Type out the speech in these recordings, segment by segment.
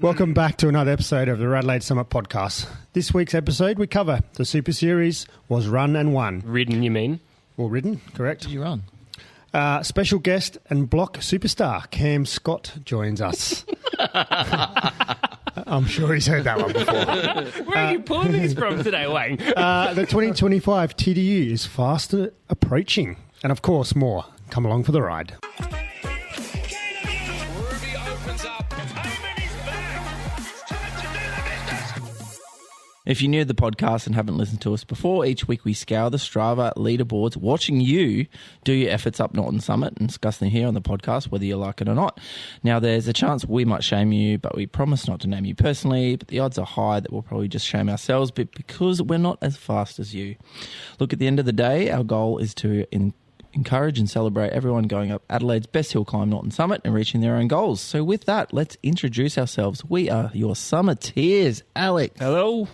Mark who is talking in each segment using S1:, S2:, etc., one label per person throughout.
S1: Welcome back to another episode of the RADelaide Summit podcast. This week's episode, we cover the Super Series was run and won.
S2: Ridden, you mean?
S1: Well, ridden, correct.
S3: Did you run?
S1: Special guest and block superstar Cam Scott joins us. I'm sure he's heard that one before.
S2: Where are you pulling these from today, Wang?
S1: The 2025 TDU is fast approaching. And of course, more. Come along for the ride.
S3: If you're new to the podcast and haven't listened to us before, each week we scour the Strava leaderboards, watching you do your efforts up Norton Summit and discuss them here on the podcast, whether you like it or not. Now, there's a chance we might shame you, but we promise not to name you personally, but the odds are high that we'll probably just shame ourselves, but because we're not as fast as you. Look, at the end of the day, our goal is to encourage and celebrate everyone going up Adelaide's best hill climb, Norton Summit, and reaching their own goals. So with that, let's introduce ourselves. We are your Summiteers. Alex.
S2: Hello.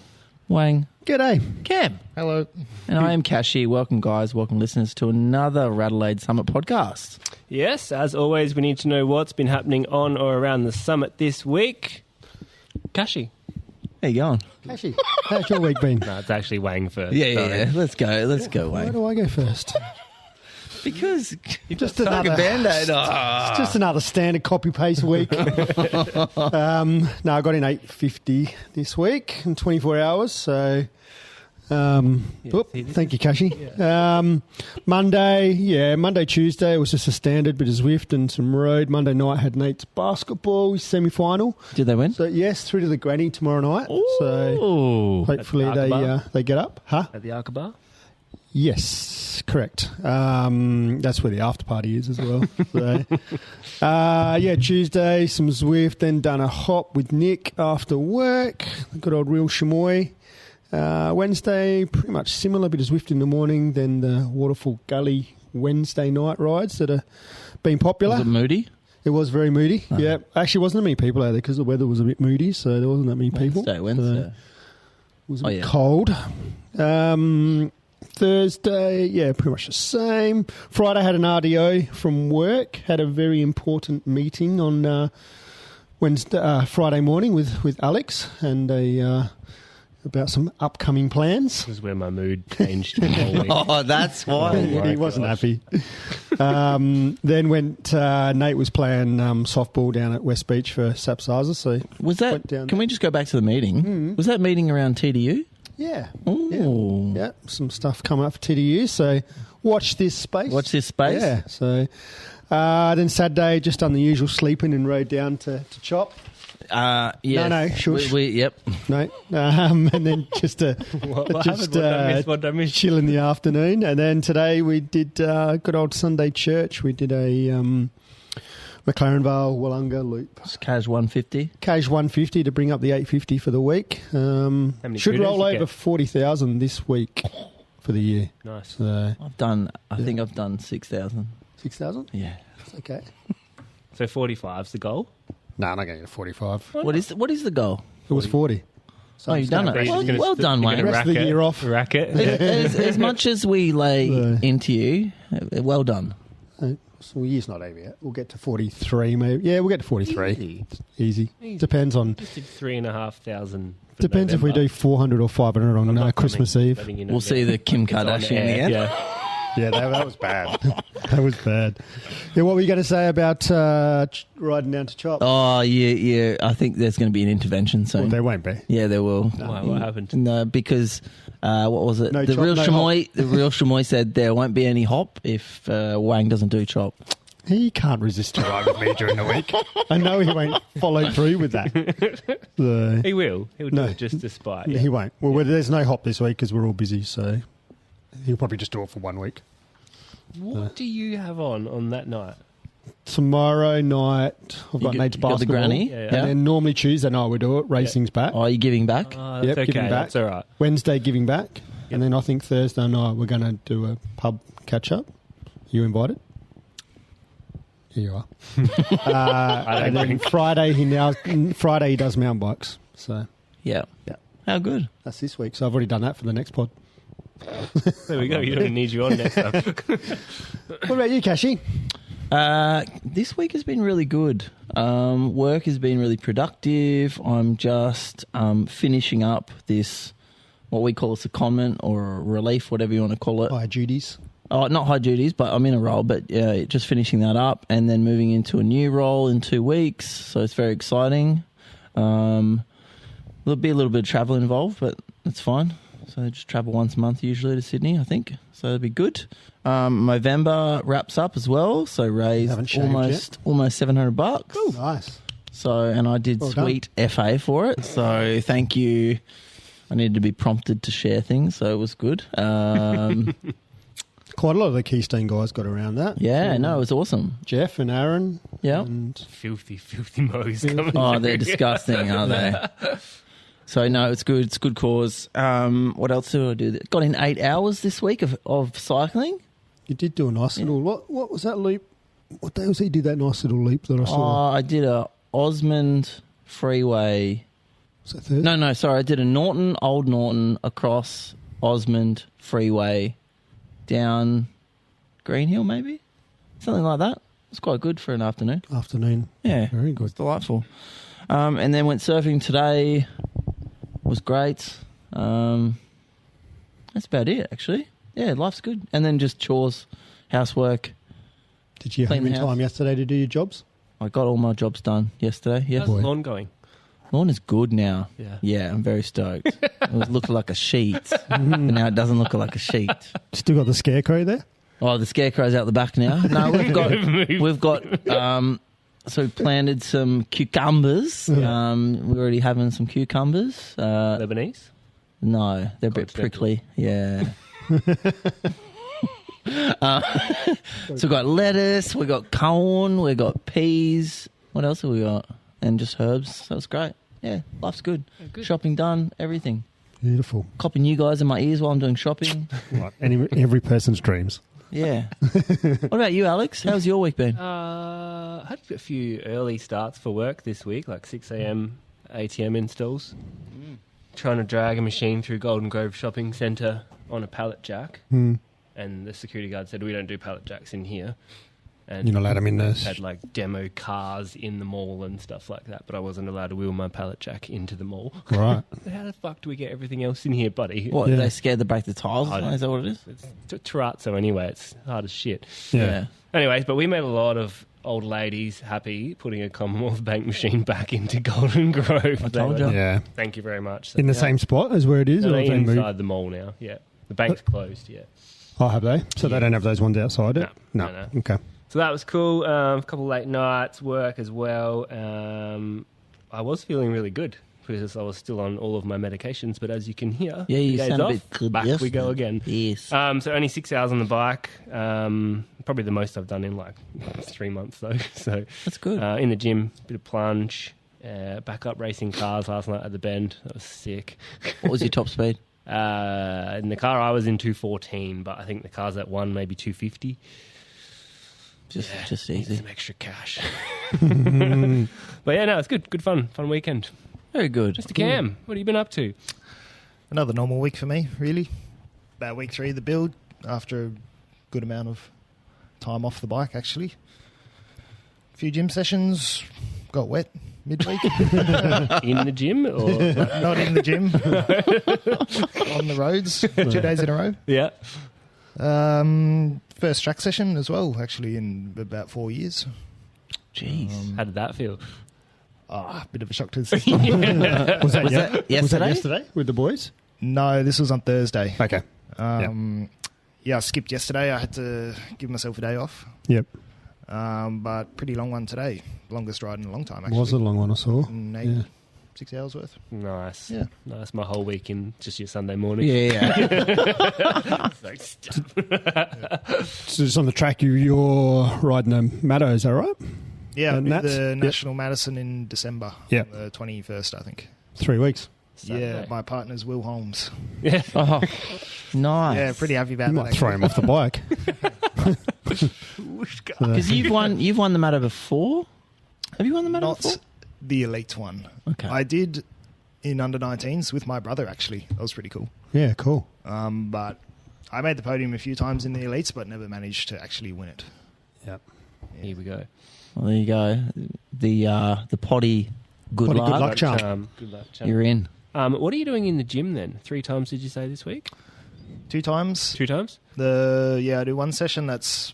S3: Wang.
S1: G'day.
S3: Cam.
S4: Hello.
S3: And I am Kashi. Welcome, guys. Welcome, listeners, to another RADelaide Summit podcast.
S2: Yes, as always, we need to know what's been happening on or around the summit this week. Kashi.
S3: How you going?
S1: Kashi, how's your week been?
S2: No, it's actually Wang first.
S3: Yeah. Let's go,
S1: Why
S3: Wang.
S1: do I go first?
S3: Because you've
S1: Just
S3: got
S1: another-
S3: a Band-Aid.
S1: It's just another standard copy-paste week. No, I got in 8:50 this week in 24 hours, so... thank you, Kashi. Monday, Tuesday, it was just a standard bit of Zwift and some road. Monday night had Nate's basketball semi-final.
S3: Did they win?
S1: So, yes, through to the granny tomorrow night. So,
S3: Oh.
S1: hopefully
S2: At the
S1: they get up. Huh?
S2: At the Aqaba?
S1: Yes, correct. That's where the after party is as well. So, Tuesday, some Zwift, then done a hop with Nick after work. Good old real chamois. Wednesday, pretty much similar, bit of Zwift in the morning, then the Waterfall Gully Wednesday night rides that have been popular.
S3: Was it moody?
S1: It was very moody. Oh. Yeah, actually wasn't that many people out there because the weather was a bit moody, so there wasn't that many people.
S3: Wednesday.
S1: So it was a bit cold. Thursday, pretty much the same. Friday had an RDO from work. Had a very important meeting on Friday morning with Alex and about some upcoming plans.
S2: This is where my mood changed the whole week.
S3: Oh, that's why.
S1: He wasn't happy. Then Nate was playing softball down at West Beach for Sapsizer. So
S3: Was that? Can we just go back to the meeting?
S1: Mm.
S3: Was that meeting around TDU?
S1: Yeah.
S3: Ooh.
S1: Yeah. Some stuff coming up for TDU. So watch this space.
S3: Watch this space.
S1: Yeah. So then Saturday, just done the usual sleeping and rode down to Chop.
S3: Yeah.
S1: No, shush.
S3: Yep.
S1: No. And then just
S2: What did I miss?
S1: chill in the afternoon. And then today we did good old Sunday church. We did a McLaren Vale Wollonga loop.
S3: It's Cash 150.
S1: Cash 150 to bring up the 850 for the week.
S2: many
S1: Should
S2: kudos
S1: roll
S2: you
S1: over
S2: get?
S1: 40,000 this week for the year.
S2: Nice.
S1: So
S3: I think I've done 6,000.
S1: 6,000?
S3: Yeah.
S1: Okay.
S2: So 45's the goal?
S1: No, I'm not going to get 45.
S3: What is the goal?
S1: It was 40. So
S3: Oh, you've done it.
S2: You're
S3: Well done,
S2: you're
S3: Wayne.
S2: gonna
S1: Rest of the
S2: rack
S1: year
S2: it,
S1: off.
S2: Rack it.
S3: As much as we lay into you, well done.
S1: So the year's not over yet. We'll get to 43 maybe. Yeah, we'll get to 43. Easy. Depends on...
S2: Just did 3,500.
S1: Depends if we do 400 or 500 on Christmas Eve.
S3: We'll see the Kim Kardashian in the end.
S2: Yeah.
S1: Yeah, that was bad. That was bad. Yeah, what were you going to say about riding down to Chop?
S3: Oh, yeah. I think there's going to be an intervention soon.
S1: Well, there won't be.
S3: Yeah, there will.
S2: Why, what happened?
S3: No, because what was it?
S1: No
S3: The
S1: chop,
S3: real
S1: no
S3: chamois. The real chamois said there won't be any hop if Wang doesn't do chop.
S1: He can't resist to ride with me during the week. I know he won't follow through with that.
S2: He will. He'll do
S1: No.
S2: it just despite.
S1: He won't. Well, there's no hop this week because we're all busy, so he'll probably just do it for 1 week.
S2: What do you have on that night?
S1: Tomorrow night, I've got Nate's
S3: You got
S1: basketball.
S3: the granny?
S2: Yeah.
S1: And then normally Tuesday night we do it. Racing's back.
S3: Oh, are you giving back?
S2: That's
S1: Yep,
S2: okay.
S1: giving back.
S2: That's all right.
S1: Wednesday giving back. And then I think Thursday night we're going to do a pub catch-up. You invited? Here you are. And then Friday he does mountain bikes. So
S3: Yeah.
S1: Yeah.
S3: How good.
S1: that's this week. So I've already done that for the next pod.
S2: There we go. You don't need you on next time.
S1: What about you, Kashi?
S3: This week has been really good. Work has been really productive. I'm just finishing up this, what we call a secondment or a relief, whatever you want to call it.
S1: High duties.
S3: Oh, not high duties, but I'm in a role, but just finishing that up and then moving into a new role in 2 weeks. So it's very exciting. There'll be a little bit of travel involved, but it's fine. So I just travel once a month usually to Sydney, I think. So it'll be good. November wraps up as well. So raised almost $700.
S1: Oh, nice.
S3: So, and I did sweet FA for it. So thank you. I needed to be prompted to share things, so it was good.
S1: Quite a lot of the Keystone guys got around that.
S3: Yeah, no, it was awesome.
S1: Jeff and Aaron.
S3: Yeah.
S1: And
S2: Filthy mows coming
S3: Oh,
S2: through.
S3: they're disgusting, aren't they? So, no, it's good. It's a good cause. What else did I do? Got in 8 hours this week of cycling.
S1: you did do a nice little... What was that leap? What day was he did that nice little leap that I
S3: Oh,
S1: saw?
S3: I did a Osmond Freeway.
S1: Was that Thursday?
S3: No, sorry. I did a Old Norton across Osmond Freeway down Green Hill, maybe? Something like that. It's quite good for an afternoon.
S1: Afternoon.
S3: Yeah.
S1: Very
S3: It's
S1: good.
S3: delightful. And then went surfing today. Was great. That's about it, actually. Yeah, life's good. And then just chores, housework.
S1: Did you have
S3: Clean the
S1: any
S3: house.
S1: time yesterday to do your jobs?
S3: I got all my jobs done yesterday. Yeah.
S2: How's the lawn going?
S3: Lawn is good now.
S2: Yeah.
S3: Yeah, I'm very stoked. It was looking like a sheet, but now it doesn't look like a sheet.
S1: Still got the scarecrow there?
S3: Oh, the scarecrow's out the back now. No, we've got. So we planted some cucumbers.
S1: Yeah.
S3: We're already having some cucumbers.
S2: Lebanese?
S3: No, they're a bit prickly. Yeah. So we got lettuce, we got corn, we got peas. What else have we got? And just herbs. So it's great. Yeah, life's good.
S2: Good.
S3: Shopping done, everything.
S1: Beautiful.
S3: Copying you guys in my ears while I'm doing shopping.
S1: Right. Every person's dreams.
S3: Yeah. What about you, Alex? How's your week been?
S2: I had a few early starts for work this week, like 6 a.m. ATM installs. Trying to drag a machine through Golden Grove Shopping Centre on a pallet jack.
S1: Hmm.
S2: And the security guard said, we don't do pallet jacks in here. And
S1: You're not allowed them in there.
S2: had like demo cars in the mall and stuff like that, but I wasn't allowed to wheel my pallet jack into the mall.
S1: Right.
S2: How the fuck do we get everything else in here, buddy?
S3: What,
S1: Yeah.
S3: they scared to break the tiles?
S2: I don't-
S3: Is that what it is?
S2: It's terrazzo anyway. It's hard as shit.
S1: Yeah.
S2: Anyways, but we made a lot of old ladies happy putting a Commonwealth Bank machine back into Golden Grove.
S3: I told you.
S1: Yeah.
S2: Thank you very much. So,
S1: In the same spot as where it is?
S2: No,
S1: or have they moved?
S2: inside the mall now, yeah. The bank's closed, yeah.
S1: Oh, have they? So
S2: Yeah.
S1: they don't have those ones outside it?
S2: No.
S1: Okay.
S2: So that was cool. A couple late nights, work as well. I was feeling really good because I was still on all of my medications, but as you can hear,
S3: Yeah, you
S2: the days
S3: sound a
S2: off,
S3: bit good.
S2: back
S3: Yes.
S2: we go again.
S3: Yes.
S2: So only 6 hours on the bike. Probably the most I've done in like 3 months though. So
S3: That's good.
S2: in the gym, bit of plunge, back up racing cars last night at the Bend. That was sick.
S3: What was your top speed?
S2: In the car I was in 214, but I think the car's at maybe 250.
S3: Just
S2: Need
S3: easy.
S2: some extra cash. But yeah, no, it's good. Good fun. Fun weekend.
S3: Very good.
S2: Mr. Cam, what have you been up to?
S4: Another normal week for me, really. About week 3 of the build, after a good amount of time off the bike, actually. A few gym sessions, got wet midweek.
S2: In the gym? Or
S4: Not in the gym. On the roads, 2 days in a row.
S2: yeah.
S4: First track session as well, actually, in about 4 years.
S3: Jeez.
S2: How did that feel?
S4: Bit of a shock to the system.
S1: Was that,
S3: Was that
S1: was that
S3: yesterday?
S1: yesterday with the boys?
S4: No, this was on Thursday.
S1: Okay.
S4: Yeah, I skipped yesterday. I had to give myself a day off.
S1: Yep.
S4: But pretty long one today. Longest ride in a long time, actually.
S1: Was a long one I saw.
S4: 6 hours worth.
S2: Nice.
S4: Yeah.
S2: Nice. My whole week in just your Sunday morning.
S3: Yeah.
S2: It's like,
S1: So just on the track, you're riding a Matto, is that right?
S4: Yeah,
S1: And that's-
S4: the
S1: yep.
S4: National Madison in December.
S1: Yep.
S4: The 21st, I think.
S1: 3 weeks.
S4: Yeah,
S2: Saturday.
S4: my partner's Will Holmes.
S2: Yeah.
S3: Oh, nice.
S4: Yeah, pretty happy about
S1: You
S4: that.
S1: might throw him off the bike.
S3: Because you've won the Matto before. Have you won the Matto
S4: Not
S3: before?
S4: the elite one.
S3: Okay.
S4: I did in under 19s with my brother, actually. That was pretty cool.
S1: Yeah, cool.
S4: But I made the podium a few times in the elites, but never managed to actually win it.
S1: Yep.
S2: Here we go.
S3: Well, there you go. The potty. Good
S1: Potty
S3: luck.
S1: good luck charm.
S2: Good luck, charm.
S3: You're in.
S2: What are you doing in the gym then? 3 times, did you say, this week?
S4: 2 times.
S2: 2 times?
S4: I do one session that's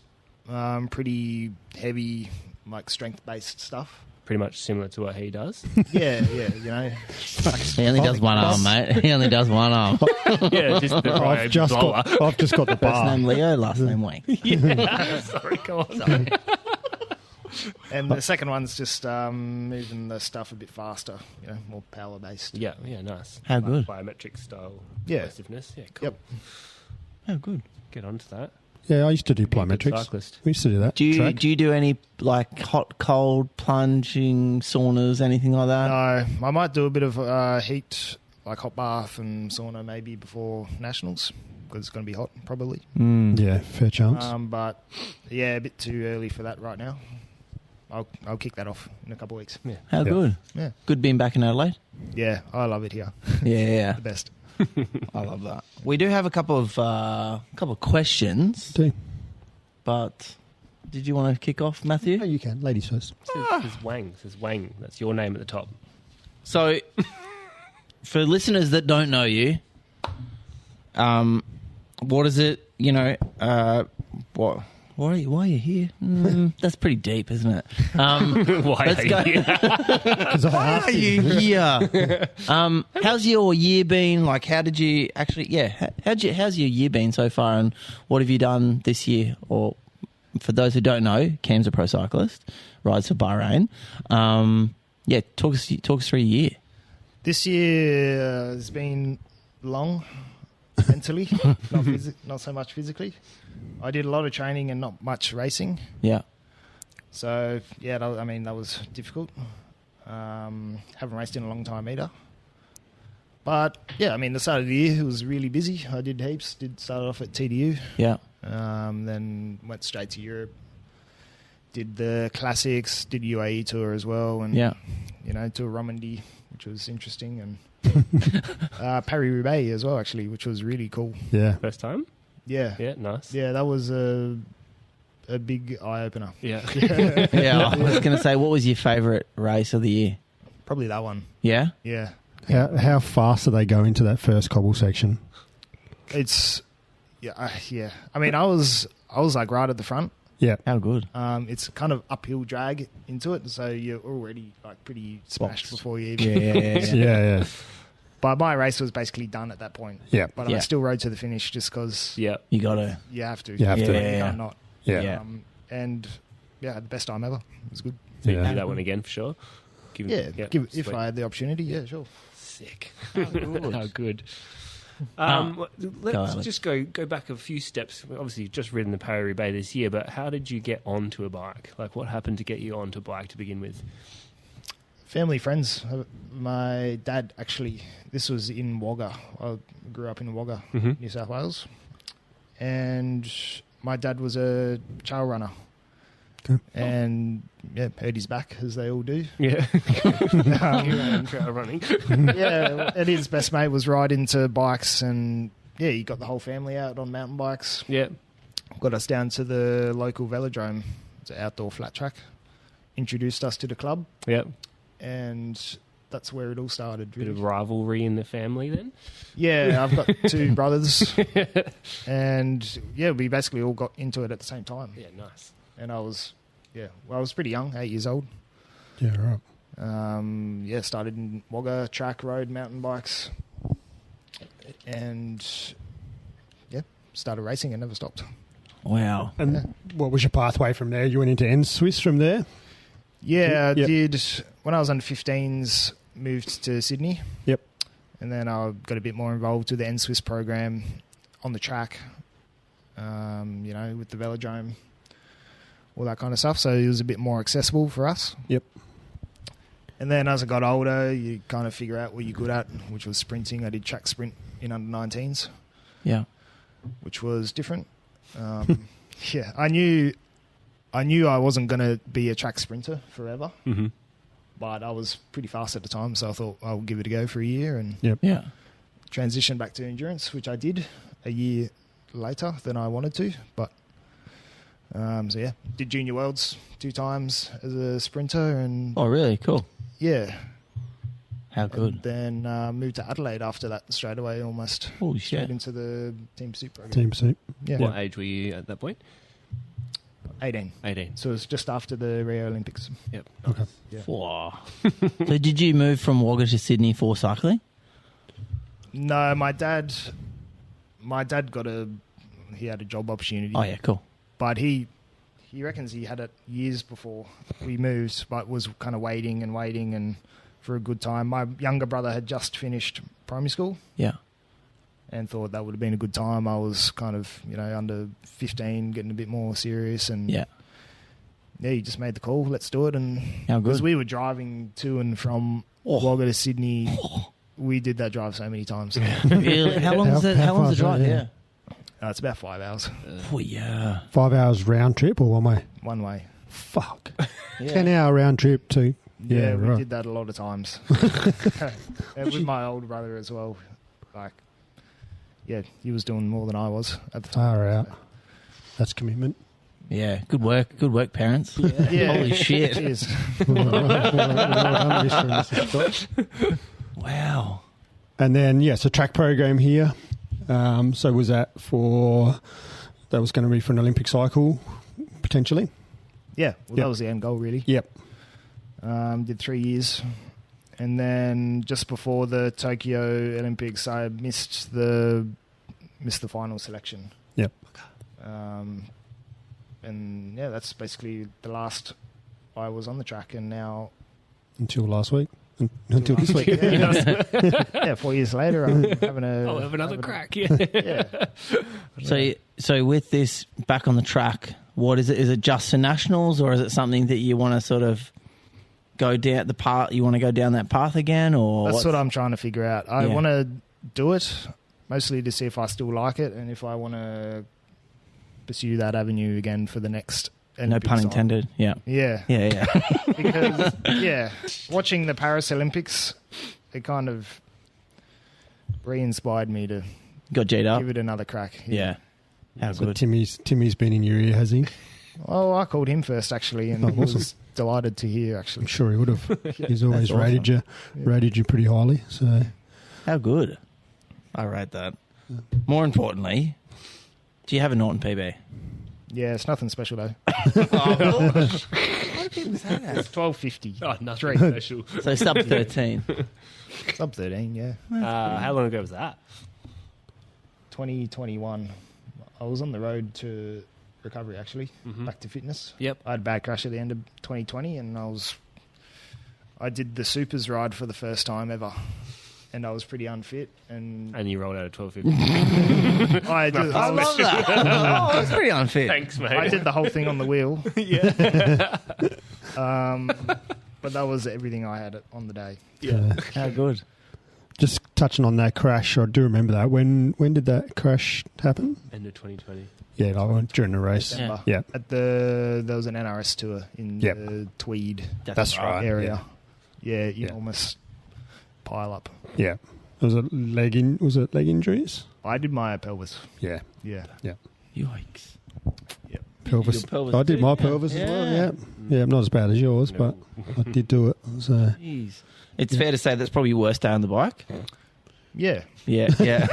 S4: pretty heavy, like strength-based stuff.
S2: Pretty much similar to what he does.
S4: Yeah, you know.
S3: He only does one arm, mate. He only does one arm.
S2: Yeah, just the
S1: I've just got the
S3: First
S1: bar.
S3: name Leo, last name Wang.
S2: Yeah. Sorry, go on.
S3: Sorry.
S4: And the second one's just moving the stuff a bit faster, you know, more power-based.
S2: Yeah, nice.
S3: How good?
S2: Biometric style
S4: Yeah.
S2: aggressiveness. Yeah, cool.
S4: Yep.
S3: Oh, good.
S2: Get onto that.
S1: Yeah, I used to do
S2: Be a good
S1: plyometrics.
S2: cyclist.
S1: We used to do that.
S3: Do
S1: track.
S3: you do any like hot, cold, plunging, saunas, anything like that?
S4: No, I might do a bit of heat, like hot bath and sauna maybe before nationals, because it's going to be hot probably.
S1: Yeah, fair chance.
S4: But yeah, a bit too early for that right now. I'll kick that off in a couple of weeks.
S2: Yeah.
S3: How good?
S4: Yeah.
S3: Good being back in Adelaide.
S4: Yeah, I love it here.
S3: Yeah,
S4: The best.
S3: I love that. We do have a couple of questions,
S1: Do.
S3: but did you want to kick off, Matthew?
S1: Oh, you can. Ladies first.
S2: Says Wang. Says Wang. That's your name at the top.
S3: So, for listeners that don't know you, what is it? You know, what? Why are you here? That's pretty deep, isn't it?
S2: Why
S3: let's
S2: are
S3: go.
S2: you?
S1: Because I
S3: Why
S1: asked
S3: are you here? How's your year been? Like, how did you actually? Yeah, how's your year been so far, and what have you done this year? Or for those who don't know, Cam's a pro cyclist, rides for Bahrain. Yeah, talk us through your year.
S4: This year has been long mentally, not so much physically. I did a lot of training and not much racing.
S3: Yeah,
S4: So, yeah, that was difficult. Haven't raced in a long time either. But, yeah, the start of the year, it was really busy. I did heaps. Started off at TDU.
S3: yeah,
S4: Then went straight to Europe. Did the classics, did UAE tour as well. And,
S3: yeah.
S4: to Romandy, which was interesting. And Paris-Roubaix as well, actually, which was really cool.
S1: Yeah.
S2: First time?
S4: Yeah.
S2: Yeah, nice.
S4: Yeah, that was a big eye-opener.
S2: Yeah.
S3: Yeah, I was going to say, what was your favourite race of the year?
S4: Probably that one.
S3: Yeah?
S4: Yeah.
S1: How fast do they go into that first cobble section?
S4: It's yeah. I was like right at the front.
S1: Yeah.
S3: How good?
S4: It's kind of uphill drag into it, so you're already like pretty smashed
S3: Boxed.
S4: before you even.
S3: Yeah.
S1: Yeah.
S4: But my race was basically done at that point.
S1: Yeah.
S4: But
S3: Yeah.
S4: I still rode to the finish just because
S2: Yeah.
S3: You got to.
S4: you have to.
S1: You have to.
S4: You
S3: Yeah.
S4: can't not.
S1: Yeah.
S3: Yeah.
S4: And yeah, had the best time ever. It was good.
S2: So you
S1: Yeah.
S2: do that one again for sure?
S4: If
S2: sweet.
S4: I had the opportunity, yeah, sure.
S2: Sick.
S3: good.
S2: How good.
S3: Go,
S2: Let's
S3: Alex.
S2: just go back a few steps. Obviously, you've just ridden the Paris-Roubaix this year, but how did you get onto a bike? Like, what happened to get you onto a bike to begin with?
S4: Family, friends. My dad, actually, this was in Wagga. I grew up in Wagga,
S2: Mhm.
S4: New South Wales. And my dad was a trail runner.
S1: Okay.
S4: And, yeah, hurt his back, as they all do.
S2: Yeah.
S4: Um,
S2: Trail running.
S4: yeah, and his best mate was riding to bikes. And, yeah, he got the whole family out on mountain bikes.
S2: Yeah.
S4: Got us down to the local velodrome. It's an outdoor flat track. Introduced us to the club.
S2: Yeah.
S4: And that's where it all started,
S2: Bit
S4: really.
S2: of rivalry in the family then?
S4: Yeah, I've got 2 brothers, and yeah, we basically all got into it at the same time.
S2: Yeah, nice.
S4: And I was pretty young, 8 years old.
S1: Yeah, right.
S4: Started in Wagga, track, road, mountain bikes, and yeah, started racing and never stopped.
S3: Wow.
S1: And what was your pathway from there? You went into N-Swiss from there?
S4: Yeah, I
S1: Yep.
S4: did. When I was under 15s, moved to Sydney.
S1: Yep.
S4: And then I got a bit more involved with the N-Swiss program on the track, with the velodrome, all that kind of stuff. So it was a bit more accessible for us.
S1: Yep.
S4: And then as I got older, you kind of figure out what you're good at, which was sprinting. I did track sprint in under 19s,
S3: Yeah.
S4: which was different. Yeah, I knew I wasn't going to be a track sprinter forever,
S2: Mm-hmm.
S4: but I was pretty fast at the time, so I thought I'll give it a go for a year and
S3: Yeah.
S4: transition back to endurance, which I did a year later than I wanted to, but So yeah, did Junior Worlds 2 times as a sprinter, and
S3: Oh, really? Cool.
S4: yeah,
S3: How good.
S4: and then moved to Adelaide after that straight away, almost
S3: Holy
S4: straight
S3: shit.
S4: into the Team Suit program.
S1: Team suit.
S4: Yeah,
S2: What age were you at that point?
S4: 18.
S2: 18.
S4: So it was just after the Rio Olympics.
S2: Yep.
S1: Okay.
S4: Yeah.
S3: Wow. So did you move from Wagga to Sydney for cycling?
S4: No, my dad got he had a job opportunity.
S3: Oh, yeah, cool.
S4: But he reckons he had it years before we moved, but was kind of waiting and for a good time. My younger brother had just finished primary school
S3: Yeah.
S4: and thought that would have been a good time. I was kind of, under 15, getting a bit more serious, and
S3: Yeah.
S4: he just made the call, let's do it. And
S3: How good.
S4: because we were driving to and from Wagga to Sydney, we did that drive so many times.
S3: Really? How long is the
S1: far
S3: drive?
S1: is it?
S3: Yeah.
S4: It's about 5 hours,
S3: Oh, yeah.
S1: 5 hours round trip or one way?
S4: one way.
S1: Fuck.
S3: Yeah.
S1: 10-hour round trip to...
S4: Yeah, we
S1: right.
S4: did that a lot of times. And with my older brother as well. He was doing more than I was at the time.
S1: Far out. That's commitment.
S3: Yeah. Good work. Good work, parents.
S4: Yeah.
S3: Holy shit.
S4: Cheers.
S1: Well done, Mr. and Mrs. Scott.
S3: Wow.
S1: And then, so track program here. So was that that was going to be for an Olympic cycle, potentially?
S4: Yeah,
S1: Yep.
S4: that was the end goal, really.
S1: Yep.
S4: Did 3 years. And then just before the Tokyo Olympics, I missed the final selection.
S1: Yep.
S4: And yeah, that's basically the last I was on the track, and now
S1: Until last week. Until this week.
S4: yeah, 4 years later, I'm having
S2: I'll have another crack. Yeah.
S4: Yeah.
S3: So with this back on the track, what is it? Is it just for nationals, or is it something that you want to sort of go down the path? You want to go down that path again, or
S4: That's what I'm trying to figure out. I
S3: Yeah.
S4: want to do it mostly to see if I still like it, and if I want to pursue that avenue again for the next.
S3: No
S4: Olympics
S3: pun
S4: time.
S3: intended. Yeah.
S4: Yeah,
S3: Yeah.
S4: because watching the Paris Olympics, it kind of re-inspired me to
S3: Got G'd up.
S4: give it another crack.
S3: Yeah. How
S1: So
S3: good.
S1: Timmy's been in your ear, has he?
S4: Oh, I called him first actually, and
S1: Oh,
S4: was
S1: awesome.
S4: delighted to hear actually.
S1: I'm sure he would have. He's always
S3: That's awesome.
S1: rated you pretty highly. So
S3: How good. I rate that. More importantly, do you have a Norton PB?
S4: Yeah, it's nothing special though.
S3: Why do people say that?
S4: It's 1250.
S2: Oh, nothing special.
S3: So sub 13.
S4: Sub 13, yeah.
S2: How long ago was that?
S4: 2021. I was on the road to recovery actually, back to fitness.
S2: Yep.
S4: I had a bad crash at the end of 2020, and I did the supers ride for the first time ever, and I was pretty unfit. And
S2: And you rolled out at 12:50.
S4: I did.
S3: I love that. Oh, that's pretty unfit.
S2: Thanks, mate.
S4: I did the whole thing on the wheel.
S2: Yeah.
S4: But that was everything I had on the day.
S2: Yeah.
S3: How good.
S1: just touching on that crash, I do remember that. When did that crash happen?
S2: End of 2020.
S1: Yeah, like during the race.
S4: December.
S1: Yeah.
S4: There was an NRS tour in
S1: Yep.
S4: the Tweed
S1: That's right.
S4: area. Yeah, you
S1: Yeah.
S4: almost pile up.
S1: Yeah. Was it leg injuries?
S4: I did my pelvis.
S1: Yeah.
S4: Yeah.
S3: Yikes.
S1: Pelvis.
S3: Your pelvis
S1: I did
S3: too?
S1: my
S3: Yeah.
S1: pelvis as well,
S3: Yeah.
S1: yeah. Yeah, not as bad as yours, but I did do it. So
S3: Jeez. It's fair to say that's probably your worst day on the bike.
S4: Yeah.
S3: Yeah, yeah.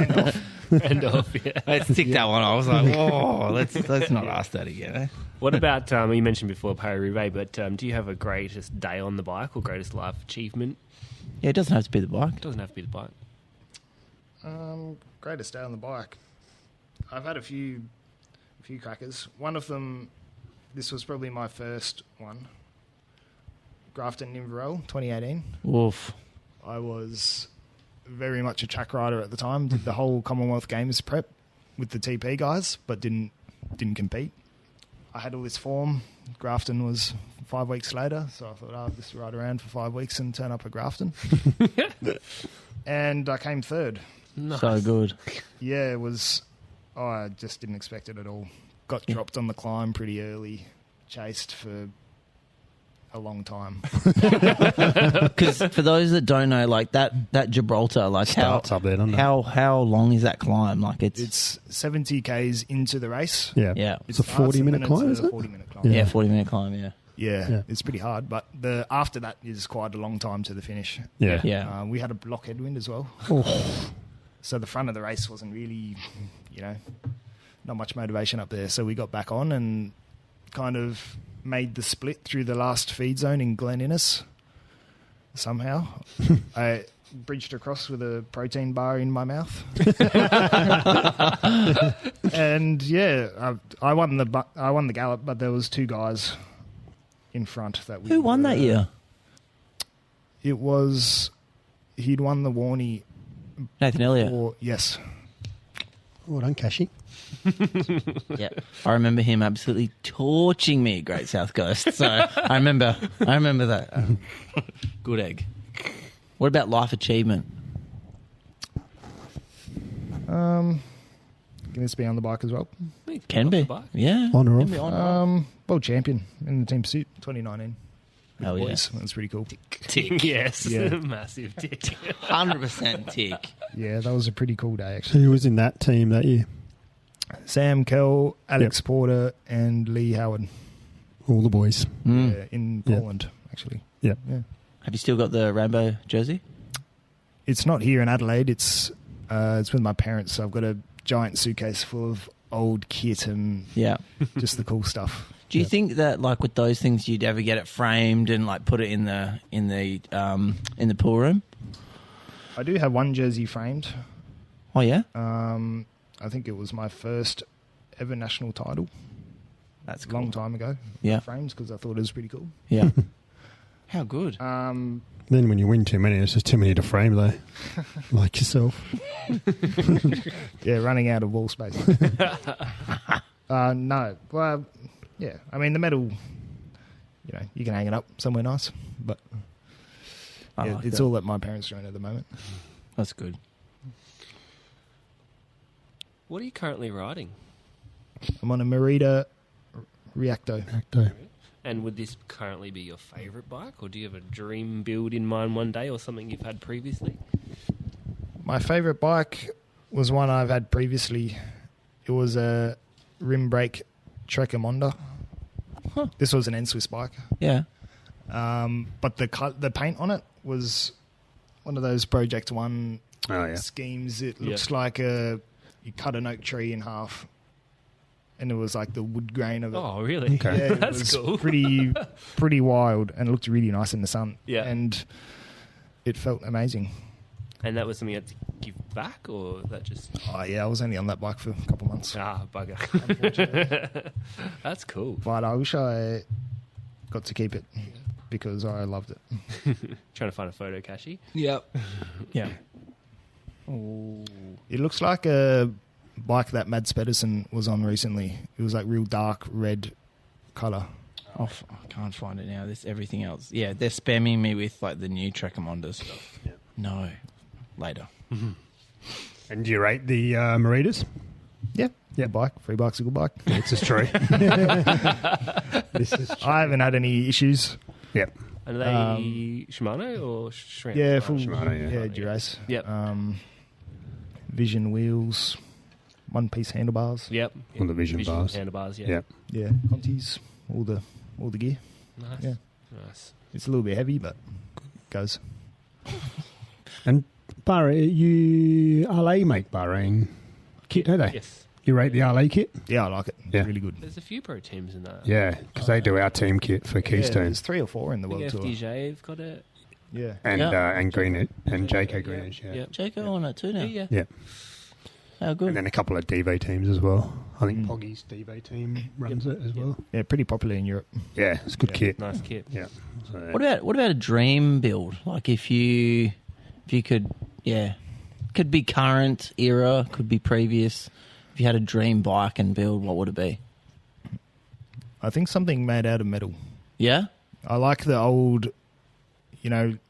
S2: End off, yeah.
S3: Let's tick that one. I was like, oh, let's not ask that again. Eh?
S2: What about, you mentioned before Paris-Roubaix, but do you have a greatest day on the bike or greatest life achievement?
S3: Yeah, it doesn't have to be the bike.
S2: It doesn't have to be the bike.
S4: Greatest day on the bike. I've had a few crackers. One of them, this was probably my first one. Grafton Inverell, 2018.
S3: Woof.
S4: I was very much a track rider at the time. Did the whole Commonwealth Games prep with the TP guys, but didn't compete. I had all this form. Grafton was 5 weeks later, so I thought I'll just ride around for 5 weeks and turn up at Grafton. And I came third.
S2: Nice.
S3: So good.
S4: Yeah, it was... I just didn't expect it at all. Got dropped on the climb pretty early. Chased for a long time.
S3: Because for those that don't know, like that Gibraltar, like
S1: Starts up there, doesn't it?
S3: how long is that climb? Like
S4: It's 70 k's into the race.
S1: Yeah.
S3: yeah,
S1: It's a
S4: starts and
S1: 40-minute
S4: then
S1: climb,
S4: it's
S1: is
S4: a
S1: it?
S4: 40-minute climb.
S3: yeah, 40-minute climb. Yeah,
S1: Yeah.
S4: It's pretty hard, but after that is quite a long time to the finish.
S1: Yeah.
S3: yeah.
S4: We had a block headwind as well.
S1: Oh.
S4: So the front of the race wasn't really, not much motivation up there. So we got back on and kind of made the split through the last feed zone in Glen Innes somehow. I bridged across with a protein bar in my mouth. And I won the gallop, but there was 2 guys in front that we
S3: Who won that year?
S4: It was he'd won the Warnie
S3: Nathan Elliott.
S4: yes.
S1: Well done, Cashy.
S3: Yeah, I remember him absolutely torching me at Great South Coast. So I remember that. Good egg. What about life achievement?
S4: Can this be on the bike as well?
S3: Can be. Yeah.
S1: On or
S3: Can be
S1: off?
S3: on or off.
S4: World champion in the team pursuit 2019.
S3: Hell yeah.
S4: Boys. That's pretty cool.
S3: Tick.
S2: Yes,
S4: Yeah.
S2: massive tick.
S3: 100% tick.
S4: Yeah, that was a pretty cool day actually.
S1: Who was in that team that year?
S4: Sam Kell, Alex Porter, and Lee Howard.
S1: All the boys.
S4: Yeah, in
S1: Yeah.
S4: Poland actually.
S1: Yeah.
S4: Yeah.
S3: Have you still got the rainbow jersey?
S4: It's not here in Adelaide. It's with my parents. So I've got a giant suitcase full of old kit and
S3: Yeah.
S4: just the cool stuff.
S3: Do you think that, like, with those things, you'd ever get it framed and like put it in the pool room?
S4: I do have one jersey framed.
S3: Oh yeah,
S4: I think it was my first ever national title.
S3: that's
S4: A
S3: cool.
S4: long time ago.
S3: Yeah.
S4: Frames because I thought it was pretty cool.
S3: Yeah. How good.
S1: Then when you win too many, it's just too many to frame, though. Like yourself.
S4: Yeah, running out of wall space. No. Well, yeah. I mean, the medal, you can hang it up somewhere nice. But
S3: I
S4: yeah,
S3: like
S4: it's
S3: that.
S4: all at my parents' room at the moment.
S3: That's good.
S2: What are you currently riding?
S4: I'm on a Merida Reacto.
S1: Acto.
S2: And would this currently be your favourite bike, or do you have a dream build in mind one day, or something you've had previously?
S4: My favourite bike was one I've had previously. It was a rim brake Trekker.
S3: Huh.
S4: This was an N-Swiss bike.
S3: Yeah.
S4: But the paint on it was one of those Project One
S1: Oh, yeah.
S4: schemes. It looks like you cut an oak tree in half, and it was like the wood grain of it.
S2: Oh, really?
S1: Okay.
S4: Yeah, it
S2: That's
S4: was
S2: cool.
S4: pretty wild, and it looked really nice in the sun.
S2: Yeah.
S4: And it felt amazing.
S2: And that was something you had to give back, or that just...
S4: Oh yeah, I was only on that bike for a couple months,
S2: bugger.
S4: unfortunately.
S2: That's cool.
S4: But I wish I got to keep it because I loved it.
S2: Trying to find a photo, Cashy.
S3: Yep. Yeah.
S4: It looks like a bike that Mads Pedersen was on recently. It was like real dark red colour.
S3: I can't find it now. There's everything else. Yeah, they're spamming me with like the new Trekker stuff.
S1: Yeah.
S3: No. Later.
S1: And do you rate the Meritas?
S4: Yeah, bike. Free bike's a good bike.
S1: This is true. This is true.
S4: I haven't had any issues.
S1: Yep.
S2: And are they Shimano or SRAM?
S4: Yeah, full
S1: Shimano, yeah.
S4: Durace.
S2: Yep.
S4: Vision wheels, one-piece handlebars.
S2: Yep.
S1: On the Vision bars.
S2: Handlebars, yeah.
S1: Yep.
S4: Yeah, Contis, all the gear.
S2: Nice.
S4: Yeah.
S2: Nice.
S4: It's a little bit heavy, but goes.
S1: And Bahrain, LA make Bahrain kit, don't they?
S2: Yes.
S1: You rate the LA kit?
S4: Yeah, I like it.
S1: Yeah.
S4: Really good.
S2: There's a few pro teams in that.
S1: Yeah, because they do our team kit for
S4: Yeah,
S1: Keystone.
S4: there's 3 or 4 in the
S2: I think
S4: world tour.
S2: FDJ have got it.
S4: Yeah.
S1: And Green and JK Greenish, yeah.
S2: Yep.
S3: Jaco on it too now.
S2: Yeah.
S1: Yeah.
S3: How good.
S1: And then a couple of DV teams as well. I think Poggy's DV team runs it as well.
S4: Yeah, pretty popular in Europe.
S1: Yeah, it's a good
S4: Yeah.
S1: kit.
S2: Nice kit.
S1: Yeah. So,
S3: What about a dream build? Like if you could, could be current era, could be previous. If you had a dream bike and build, what would it be?
S4: I think something made out of metal.
S3: Yeah,
S4: I like the old,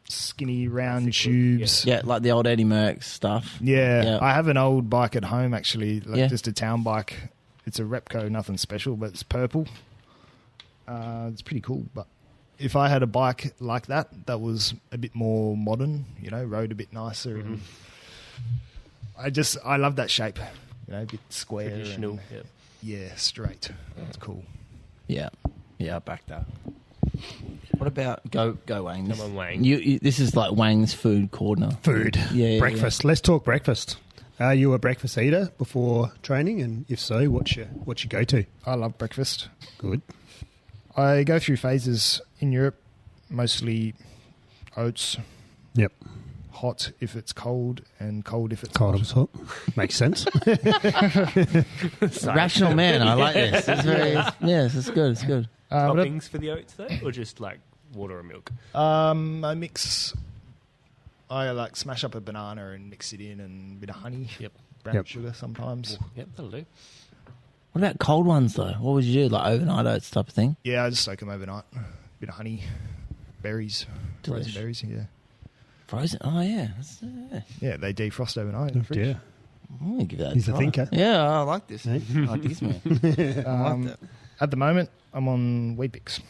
S4: skinny round tubes.
S3: yeah, like the old Eddie Merckx stuff.
S4: Yeah.
S3: Yeah.
S4: I have an old bike at home actually, like
S3: Yeah.
S4: just a town bike. It's a Repco, nothing special, but it's purple. It's pretty cool, but if I had a bike like that was a bit more modern, rode a bit nicer. And I love that shape, a bit square.
S2: Traditional.
S4: And, yeah, straight. It's cool.
S3: Yeah, I back that. What about go Wang?
S2: Come on, Wang.
S3: You this is like Wang's food corner.
S1: Food.
S3: Yeah,
S1: breakfast. Let's talk breakfast. Are you a breakfast eater before training? And if so, what's your go-to?
S4: I love breakfast.
S1: Good.
S4: I go through phases in Europe, mostly oats.
S1: Yep.
S4: Hot if it's cold, and cold if it's
S1: Cold
S4: hot.
S1: if it's hot. Makes sense.
S3: Rational man. I like this. It's very yes. It's good. It's good.
S2: Toppings for the oats though, or just like water or milk?
S4: I mix. I like smash up a banana and mix it in, and a bit of honey.
S2: Yep.
S4: Brown sugar sometimes.
S2: Yep, that'll do.
S3: What about cold ones though? What would you do? Like overnight oats type of thing?
S4: Yeah, I just soak them overnight. Bit of honey, berries,
S3: Delish.
S4: frozen berries. Yeah,
S3: Frozen? Oh yeah.
S4: yeah, they defrost overnight in the fridge.
S1: Yeah.
S3: I'm gonna give that.
S1: He's
S3: a
S1: a
S3: try.
S1: thinker.
S3: Yeah, I like this.
S1: Hey.
S3: I like this man. I like that.
S4: At the moment, I'm on Wheat Bix.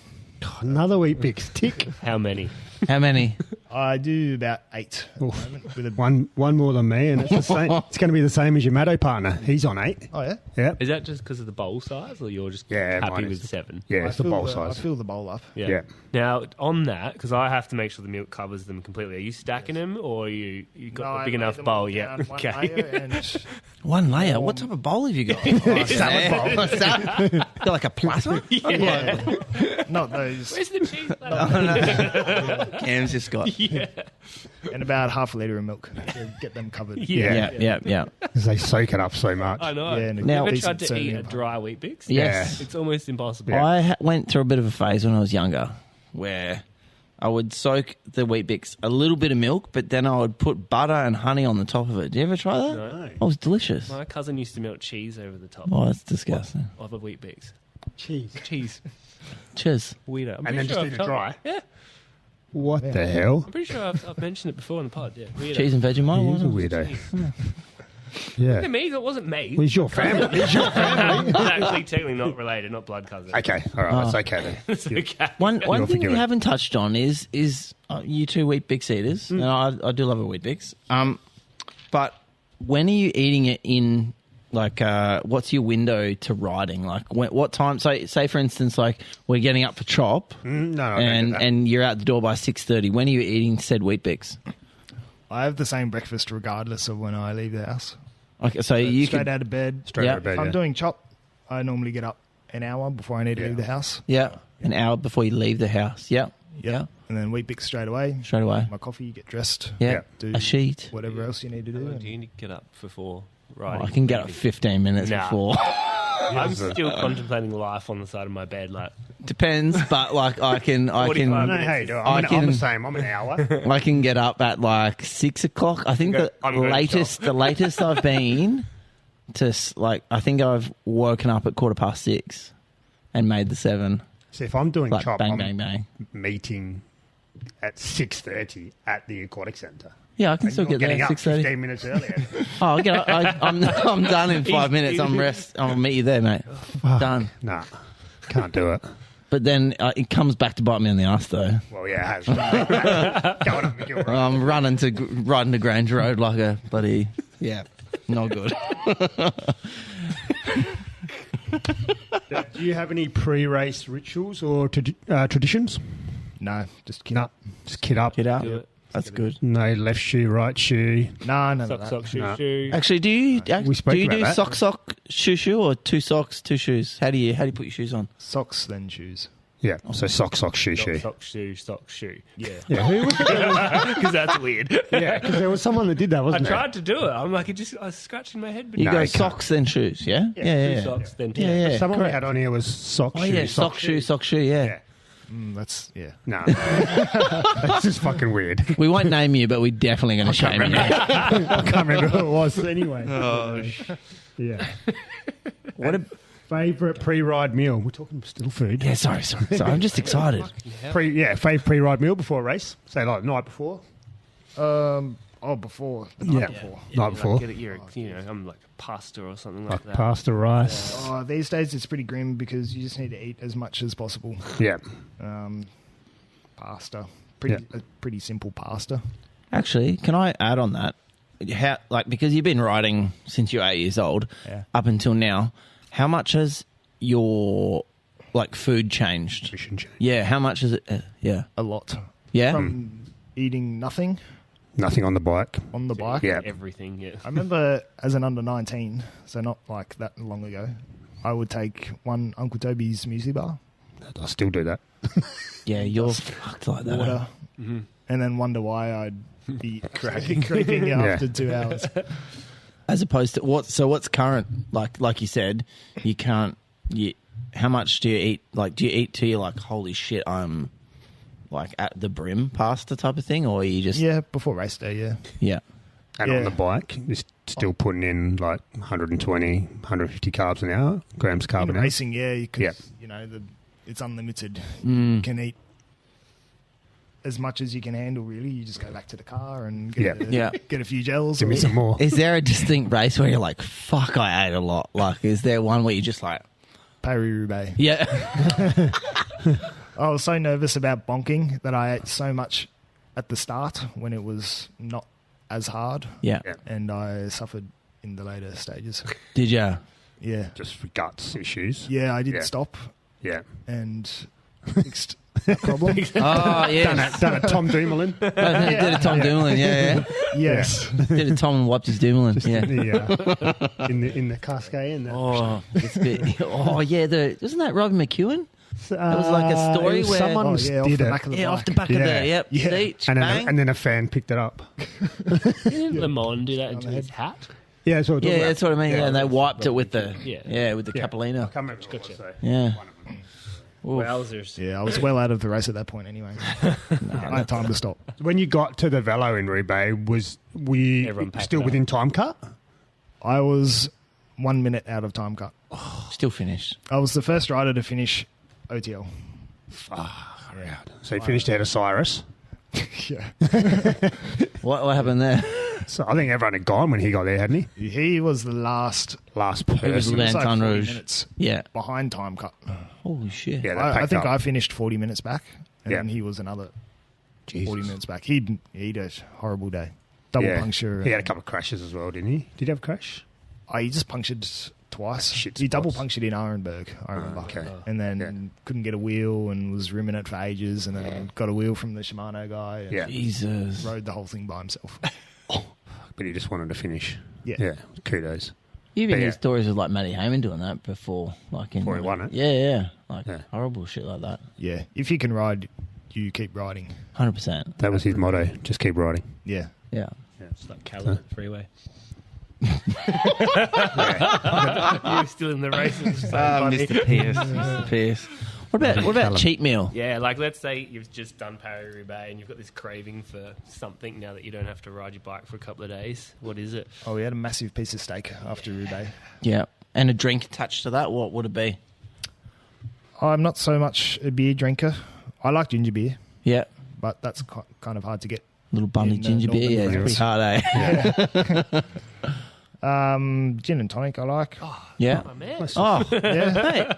S1: Oh, another wheat bix. Tick.
S2: How many?
S3: How many?
S4: I do about 8 at the
S1: Oof.
S4: moment. With a,
S1: One more than me, and it's the same. It's going to be the same as your Maddo partner. He's on 8.
S4: oh yeah,
S1: Yeah.
S2: Is that just because of the bowl size, or you're just
S1: Yeah,
S2: happy
S1: mine
S2: with
S1: is.
S2: 7?
S1: Yeah,
S4: I
S1: it's the
S4: fill
S1: bowl
S4: I
S1: size.
S4: fill the bowl up.
S1: Yeah.
S2: Now, on that, because I have to make sure the milk covers them completely, are you stacking them, or you got
S4: No,
S2: a
S4: I
S2: big
S4: lay
S2: enough
S4: them
S2: bowl?
S4: all
S2: Yeah.
S4: down one
S2: Okay.
S4: layer and
S3: One layer. What type of bowl have you got? Salad bowl. Got like a platter?
S4: not those.
S2: Where's the cheese? platter?
S3: Cam's just got.
S2: Yeah.
S4: And about half a litre of milk to get them covered.
S2: Yeah.
S3: Yeah.
S1: Because they soak it up so much.
S2: I know.
S4: Yeah, and a
S3: Now-
S2: Ever
S4: decent
S2: tried to eat
S4: serving
S2: a
S4: of-
S2: dry wheat bix?
S3: Yes.
S2: It's almost impossible.
S1: Yeah.
S3: I went through a bit of a phase when I was younger where I would soak the Wheat Bix a little bit of milk, but then I would put butter and honey on the top of it. Did you ever try that?
S2: No.
S3: It was delicious.
S2: My cousin used to melt cheese over the top
S3: Oh, that's disgusting.
S2: of a wheat bix.
S1: Cheese.
S2: Cheese.
S3: Cheers.
S2: Weirdo.
S1: And then just eat it dry?
S2: Yeah.
S1: What the hell?
S2: I'm pretty sure I've mentioned it before in the pod. Yeah. Weirdo.
S3: Cheese and Vegemite,
S1: He's a
S3: wasn't it?
S1: weirdo.
S2: Look
S1: Yeah.
S2: at me. That wasn't me.
S1: Well, he's your family. He's your family.
S2: It's actually technically not related, not blood cousin.
S1: Okay. All right. That's okay then.
S2: It's okay.
S3: One thing we
S1: forgiven.
S3: haven't touched on is you two Wheat Bix eaters, and I do love a Wheat Bix. But when are you eating it in, like, what's your window to riding? Like, what time? So, say, for instance, like, we're getting up for chop,
S1: No, I don't get that.
S3: and you're out the door by 6:30. When are you eating said Wheat Bix?
S4: I have the same breakfast regardless of when I leave the house.
S3: Okay, so you
S4: Straight
S3: could,
S4: out of bed.
S1: Straight
S3: Yeah.
S1: out of bed,
S4: If I'm
S1: yeah.
S4: doing chop, I normally get up an hour before I need to leave the house.
S3: yeah, an hour before you leave the house. Yeah, yeah,
S4: And then Wheat Bix straight away.
S3: straight away.
S4: My coffee, get dressed.
S3: Yeah,
S4: Do
S3: a sheet.
S4: whatever else you need to do.
S2: Do
S4: and-
S2: you need to get up before
S3: Oh,
S2: riding?
S3: I can get up 15 minutes
S2: Nah.
S3: before.
S2: I'm still contemplating life on the side of my bed. Like,
S3: Depends, but like I can
S2: 45
S1: No,
S2: minutes.
S1: hey, do
S3: I
S1: I'm
S3: can-
S1: the same. I'm an hour.
S3: I can get up at like 6 o'clock. I think the
S2: I'm going
S3: latest I've been to like I think I've woken up at 6:15 and made the 7.
S1: See, if I'm doing
S3: Like
S1: chop,
S3: bang,
S1: I'm
S3: bang, bang.
S1: meeting at 6:30 at the aquatic centre.
S3: Yeah, I can
S1: And
S3: still
S1: you're
S3: get there
S1: getting
S3: at
S1: up
S3: 6:30.
S1: 15 minutes earlier.
S3: Oh, I'll get up. I'm done in 5 minutes. I'll meet you there, mate. Done.
S1: Nah, can't do it.
S3: But then it comes back to bite me in the ass, though.
S1: Well, yeah, it has. Going up McGill Road.
S3: I'm riding to Grange Road like a bloody not good.
S1: Do you have any pre-race rituals or traditions?
S4: No, just kid
S1: No,
S4: up.
S1: just kid up.
S3: Get out.
S2: do it.
S3: That's good.
S1: No left shoe, right shoe.
S4: No, none of
S2: Sock,
S4: that.
S2: sock, shoe,
S1: No.
S2: shoe.
S3: Actually, do you
S1: We spoke
S3: do you
S1: about
S3: do
S1: that.
S3: sock shoe or 2 socks 2 shoes? How do you put your shoes on?
S4: Socks, then shoes.
S1: Yeah, so sock, shoe, shoe.
S2: Sock, shoe, sock, shoe.
S4: Yeah.
S1: Yeah, who was it?
S2: Because that's weird.
S1: Yeah, because there was someone that did that,
S2: I
S1: wasn't there?
S2: tried to do it. I'm like, I was scratching my head. But
S3: You
S1: No,
S3: go
S1: you can't.
S3: socks then shoes, yeah?
S2: two socks, then two.
S3: Yeah,
S1: Someone we
S3: correct.
S1: had on here was sock,
S3: Oh
S1: shoe,
S3: yeah, sock shoe, yeah.
S1: Yeah.
S4: That's, yeah.
S1: No, that's just fucking weird.
S3: We won't name you, but we're definitely going to shame you.
S1: I can't remember who it was anyway. Yeah.
S3: What a,
S1: Favourite pre-ride meal? We're talking still food.
S3: yeah, sorry. I'm just excited.
S1: Favourite pre-ride meal before a race? Say like night before.
S4: Before. The night
S1: Yeah.
S4: before.
S1: Night before.
S2: Get it, I'm like pasta or something like
S1: Like
S2: that.
S1: pasta, rice.
S4: These days it's pretty grim because you just need to eat as much as possible.
S1: Yeah.
S4: pasta.
S1: Yeah.
S4: A pretty simple pasta.
S3: Actually, can I add on that? How, like, because you've been riding since you're 8 years old,
S4: Yeah.
S3: up until now, how much has your like food changed?
S1: Nutrition change.
S3: Yeah, how much is it? Yeah,
S4: A lot.
S3: yeah.
S4: From eating nothing
S1: Nothing on the bike.
S4: on the bike.
S1: Yeah.
S2: Everything, yeah.
S4: I remember as an under 19, so not like that long ago, I would take one Uncle Toby's muesli bar,
S1: I still do that.
S3: Yeah, you're fucked like that.
S4: water,
S2: Mm-hmm.
S4: and then wonder why I'd be creeping after 2 hours.
S3: As opposed to what's current? Like you said, you can't. How much do you eat? Like, do you eat till you're like, holy shit, I'm like at the brim pasta type of thing, or you just
S4: Yeah, before race day,
S3: yeah.
S1: And
S4: Yeah.
S1: on the bike, you're still putting in like 120, 150 carbs an hour, grams carb
S4: In
S1: an hour.
S4: racing, yeah, because
S1: Yeah.
S4: you know it's unlimited.
S3: Mm.
S4: You can eat as much as you can handle. Really, you just go back to the car and get a few gels.
S1: Give me some more.
S3: Is there a distinct race where you're like, fuck, I ate a lot? Like, is there one where you just like,
S4: Paris-Roubaix.
S3: yeah,
S4: I was so nervous about bonking that I ate so much at the start when it was not as hard,
S3: yeah.
S1: Yeah.
S4: and I suffered in the later stages.
S3: Did ya?
S4: Yeah,
S1: Just for guts issues.
S4: yeah, I did
S1: Yeah.
S4: stop
S1: Yeah.
S4: and fixed that problem.
S3: Oh yeah,
S1: Done it, Tom Dumoulin.
S3: did a Tom Dumoulin, yeah.
S4: Yes,
S3: Did a Tom and wiped his Dumoulin, yeah.
S1: In the Cascade and that.
S3: Oh, it's a bit, oh yeah, wasn't that Robbie McEwen? It was like a story where
S1: someone
S4: oh, yeah, off
S1: did
S4: the
S1: it.
S4: back of the
S3: yeah,
S4: bike.
S3: off the back of
S1: Yeah.
S3: the
S4: Yeah.
S3: seat,
S1: And
S3: bang.
S1: then a fan picked it up.
S2: Didn't Le Mans do that into his hat?
S1: Yeah, that's what we're talking
S3: Yeah,
S1: about.
S3: that's what I mean. Yeah, and they wiped it with the
S2: Yeah.
S3: with the
S1: Yeah.
S3: Capellino.
S1: I can't remember what it was, though.
S3: Yeah.
S1: One of them.
S3: Oof.
S2: Wowzers.
S4: Yeah, I was well out of the race at that point anyway. I had time to stop.
S1: When you got to the Velo in Roubaix, were you
S2: Everyone packed
S1: still
S2: it
S1: within time cut?
S4: I was 1 minute out of time cut.
S3: Still finished.
S4: I was the first rider to finish OTL.
S1: So you finished ahead of Cyrus.
S4: Yeah,
S3: What happened there?
S1: So I think everyone had gone when he got there, hadn't he?
S4: he was the last.
S1: Last
S3: was
S1: person.
S3: Lance
S4: It was like 40
S3: Rouge.
S4: minutes
S3: Yeah.
S4: behind time cut.
S3: Holy shit.
S1: Yeah, they
S4: I
S1: packed
S4: think
S1: up.
S4: I finished 40 minutes back, and
S1: Yeah.
S4: then he was another
S1: Jesus.
S4: 40 minutes back. He'd had a horrible day. Double
S1: Yeah.
S4: puncture.
S1: He had a couple of crashes as well, didn't he? Did he have a crash?
S4: He just punctured twice.
S1: Shit
S4: He double
S1: spots.
S4: punctured in Arenberg, I remember.
S1: okay.
S4: And then
S1: Yeah.
S4: couldn't get a wheel and was rimming it for ages, and then got a wheel from the Shimano guy and
S1: Yeah.
S3: Jesus.
S4: rode the whole thing by himself.
S1: But he just wanted to finish.
S4: Yeah.
S1: Yeah. Kudos.
S3: You've
S1: But
S3: heard
S1: yeah.
S3: stories of like Matty Heyman doing that before, like in
S1: Before he won it?
S3: Yeah. Like
S1: Yeah.
S3: horrible shit like that.
S4: Yeah, if you can ride, you keep riding.
S3: 100%.
S1: That was his motto. Just keep riding.
S4: Yeah.
S3: Yeah.
S2: It's like Callum Freeway. You're still in the race. It's so funny.
S3: Mr. Pierce. Mr. Pierce. What about cheat meal?
S2: Yeah, like let's say you've just done Paris-Roubaix and you've got this craving for something now that you don't have to ride your bike for a couple of days. What is it?
S4: Oh, we had a massive piece of steak after Roubaix.
S3: Yeah. And a drink attached to that, what would it be?
S4: I'm not so much a beer drinker. I like ginger beer,
S3: Yeah.
S4: but that's kind of hard to get.
S3: Little bubbly
S4: In,
S3: ginger beer.
S4: Northern
S3: Yeah, it's
S4: France.
S3: pretty hard, eh?
S4: Gin and tonic I like.
S3: Yeah.
S2: Oh, man.
S3: Oh,
S4: Yeah.
S3: hey,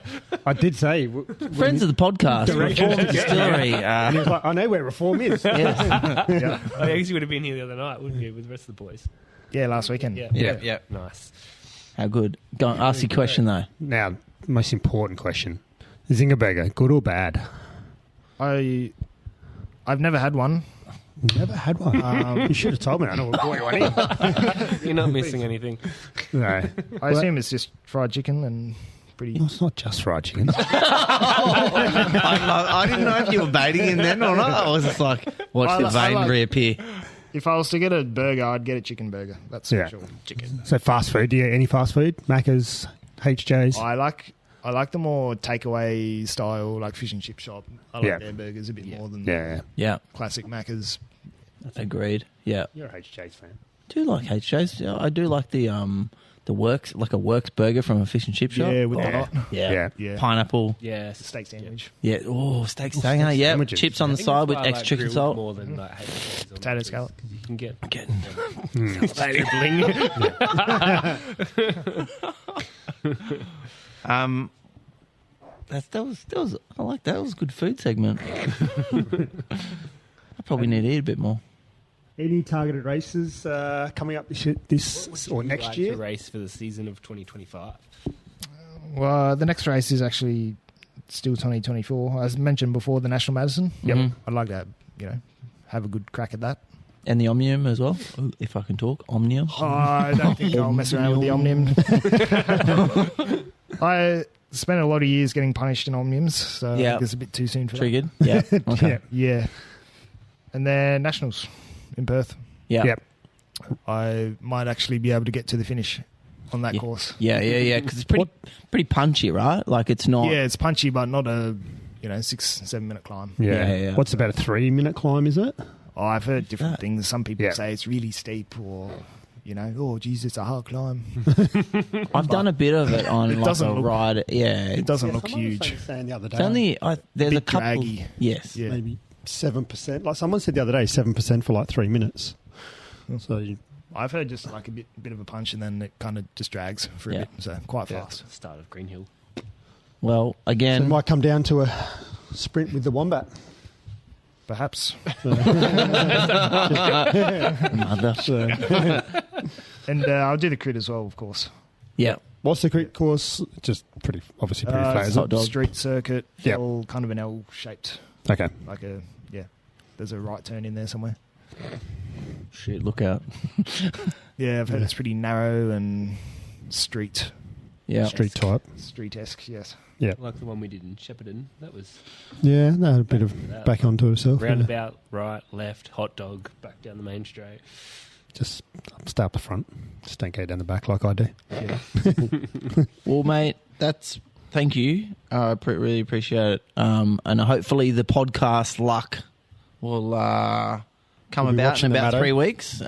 S1: I did say.
S3: friends of the podcast, Reform Distillery.
S1: And he was like, I know where Reform is.
S3: Yeah.
S4: Yeah.
S2: I actually would have been here the other night, wouldn't you, with the rest of the boys?
S4: Yeah, last weekend.
S2: Yeah.
S3: Yeah.
S2: Nice.
S3: How good. Go on, ask your question, though.
S1: Now, most important question. Zinger burger, good or bad?
S4: I've never had one.
S1: Never had one. You should have told me. I know what you want in.
S2: You're not missing anything.
S1: No.
S4: I assume it's just fried chicken and pretty.
S1: Well, it's not just fried chicken.
S3: I didn't know if you were baiting in then or not. I was just like, watch the
S4: I
S3: vein
S4: like-
S3: reappear.
S4: If I was to get a burger, I'd get a chicken burger. That's
S1: Yeah.
S4: for sure. Chicken.
S1: So fast food. Do you eat any fast food? Macca's, HJ's?
S4: I like the more takeaway style, like fish and chip shop. I like
S1: Yeah.
S4: their burgers a bit more than
S1: Yeah.
S3: Yeah,
S4: classic Macca's.
S3: agreed. Yeah.
S1: You're a HJ's fan.
S3: Do like HJ's. Yeah, I do like the works, like a works burger from a fish and chip shop.
S4: Yeah, with the
S1: Yeah.
S4: knot.
S3: Yeah.
S4: Yeah.
S3: Pineapple.
S2: Yes.
S4: Steak sandwich.
S3: Yeah. Oh, steak stanger. Yeah.
S1: sandwiches.
S3: Chips on
S2: I
S3: the
S2: think
S3: side
S2: that's
S3: with
S2: why I
S3: extra
S2: like
S3: chicken
S2: grilled
S3: salt.
S2: more than like HJ's on
S4: Potato
S2: those,
S4: scallop.
S2: 'cause You can get
S3: Getting
S2: dribbling.
S3: That was. I like that. It was a good food segment. I probably need to eat a bit more.
S1: Any targeted races coming up this or next
S2: like
S1: year?
S2: To race for the season of 2025.
S4: Well, the next race is actually still 2024. As mentioned before, the National Madison.
S3: Yep.
S4: I'd like to, have a good crack at that.
S3: And the Omnium as well, if I can talk. Omnium.
S4: Oh, I don't think I'll mess around with the Omnium. I spent a lot of years getting punished in Omniums, so I think it's a bit too soon for
S3: Triggered? Yeah. Okay.
S4: Yeah. And then Nationals in Perth.
S3: Yeah.
S1: Yep.
S4: I might actually be able to get to the finish on that course.
S3: Yeah. Because it's pretty punchy, right? Like it's not.
S4: Yeah, it's punchy, but not a 6-7 minute climb.
S1: Yeah. What's about a 3-minute climb, is it?
S4: Oh, I've heard different things. Some people say it's really steep, or geez, it's a hard climb.
S3: I've done a bit of it on
S4: It
S3: like
S4: doesn't
S3: a
S4: look-
S3: ride. Yeah.
S4: It doesn't look
S1: Someone was
S4: huge.
S1: saying the other day,
S3: It's only there's a
S4: Bit
S3: couple.
S4: draggy.
S3: Yes.
S4: Yeah.
S1: maybe 7%. Like someone said the other day, 7% for like 3 minutes. So
S4: I've heard just like a bit of a punch, and then it kind of just drags for a bit, so quite fast.
S2: Start of Green Hill.
S3: Well,
S1: it
S3: again,
S1: might come down to a sprint with the Wombat.
S4: Perhaps.
S3: mother.
S4: And I'll do the crit as well, of course.
S3: Yeah.
S1: What's the crit course? Just pretty flat.
S4: It's
S1: Is it?
S3: hot dog.
S4: street circuit,
S1: Yep.
S4: all kind of an L shaped,
S1: Okay.
S4: like there's a right turn in there somewhere.
S3: Shit, look out.
S4: Yeah, I've heard it's pretty narrow and street
S3: Yeah.
S1: Street type.
S4: street-esque, yes.
S2: Like the one we did in Shepparton. That was
S1: Yeah, no, a bit of
S2: that.
S1: back onto itself. Yeah.
S2: roundabout, right, left, hot dog, back down the main straight.
S1: Just stay up the front. Just don't go down the back like I do.
S3: Well, mate, thank you. I really appreciate it. And hopefully the podcast luck will come
S1: We'll be
S3: about
S1: watching
S3: in
S1: the
S3: about
S1: Maddo.
S3: 3 weeks.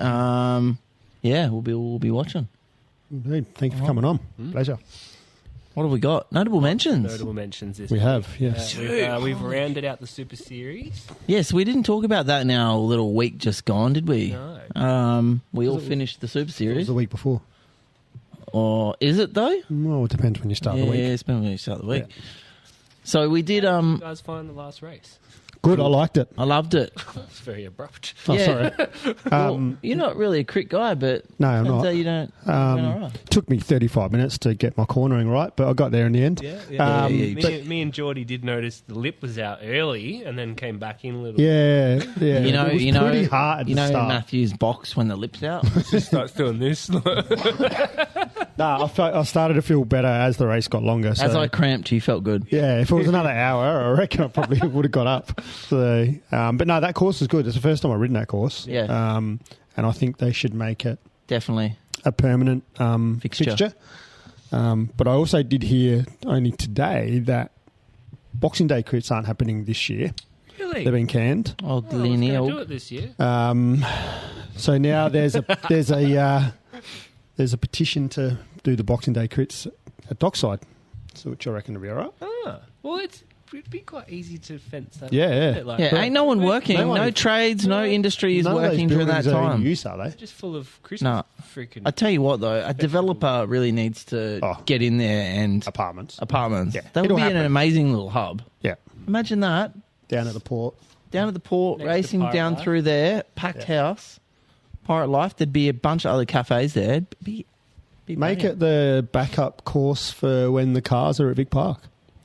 S3: We'll be watching.
S1: Indeed. Thank you for coming on.
S4: Pleasure.
S3: What have we got? Notable mentions.
S2: Notable mentions this
S1: We
S2: week.
S1: have, yes.
S2: We've rounded out the Super Series.
S3: Yes, we didn't talk about that in our little week just gone, did we?
S2: No.
S3: We all finished the Super
S1: It was
S3: Series.
S1: the week before.
S3: Or is it though?
S1: Well, it depends when you start
S3: Yeah,
S1: the week.
S3: it's been when you start the week. So we did.
S2: You guys find the last race?
S1: Good, I liked it.
S3: I loved it.
S2: It's very abrupt.
S1: Oh,
S3: Yeah.
S1: sorry.
S3: Well, you're not really a crit guy, but
S1: No, I'm
S3: turns
S1: not.
S3: out you don't. Went all right.
S1: Took me 35 minutes to get my cornering right, but I got there in the end.
S3: Yeah,
S2: Me and Geordie did notice the lip was out early and then came back in a little.
S1: Yeah.
S3: You
S1: it
S3: know,
S1: was pretty hard at
S3: You
S1: the
S3: know
S1: start.
S3: Matthew's box when the lip's out.
S2: Just starts doing this.
S1: No, I started to feel better as the race got longer. So.
S3: As I cramped, you felt good.
S1: Yeah, if it was another hour, I reckon I probably would have got up. So, but no, that course is good. It's the first time I've ridden that course.
S3: Yeah.
S1: And I think they should make it
S3: Definitely.
S1: a permanent
S3: Fixture.
S1: But I also did hear only today that Boxing Day crits aren't happening this year.
S2: Really?
S1: They've been canned.
S3: Oh,
S2: I was going to
S3: Lineal.
S2: do it this year.
S1: So now there's a petition to do the Boxing Day crits at Dockside, so which I reckon will be all right.
S2: Well, it'd be quite easy to fence that.
S1: Yeah,
S2: up,
S1: yeah.
S2: isn't it? Like,
S3: Yeah, ain't no one working.
S1: No one-
S3: No trades, no industry is
S1: None of those
S3: working during that
S1: buildings are in
S3: time.
S1: use, are they?
S2: just full of Christmas freaking.
S3: I tell you what, though, a developer really needs to get in there and
S1: Apartments.
S3: apartments.
S1: Yeah.
S3: That would
S1: It'll
S3: be an
S1: happen.
S3: amazing little hub.
S1: Yeah,
S3: Imagine that.
S1: down at the port.
S3: Down at the port,
S2: Next to
S3: racing
S2: Pirate
S3: down
S2: Life.
S3: through there, packed house, Pirate Life. There'd be a bunch of other cafes there. It'd be
S1: Make
S3: brilliant.
S1: it the backup course for when the cars are at Vic Park.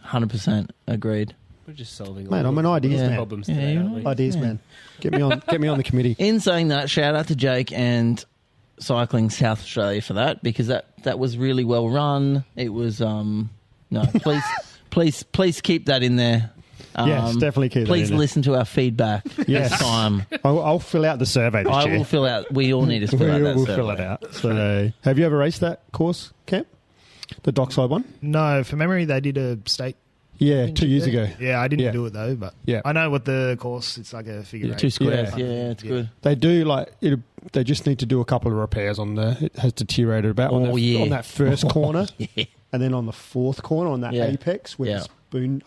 S3: 100% agreed.
S2: We're just solving
S1: Mate,
S2: all
S1: I'm an
S2: the
S1: ideas
S3: Yeah.
S1: man.
S2: problems
S3: Yeah,
S2: today,
S3: you're
S2: aren't
S3: right.
S2: we?
S1: Ideas
S3: Yeah.
S1: man. Get me on the committee.
S3: In saying that, shout out to Jake and Cycling South Australia for that, because that was really well run. It was please keep that in there.
S1: Yes, definitely keep that
S3: Please
S1: in there.
S3: listen to our feedback
S1: Yes.
S3: this time.
S1: I'll fill out the survey this
S3: I
S1: year.
S3: will fill out. We all need to fill out that
S1: We'll
S3: survey.
S1: fill it out. So, have you ever raced that course, Cam? The Dockside one?
S4: No, for memory, they did a state.
S1: Yeah, 2 years ago.
S4: Yeah, I didn't
S1: Yeah.
S4: do it though, but
S1: Yeah.
S4: I know what the course. It's like a figure eight.
S3: 2 squares.
S1: Yeah.
S3: Yeah, it's good.
S1: They do they just need to do a couple of repairs on it has deteriorated about on that first corner,
S3: Yeah.
S1: and then on the fourth corner on that
S3: Yeah.
S1: apex where
S3: Yeah.
S1: the spoon.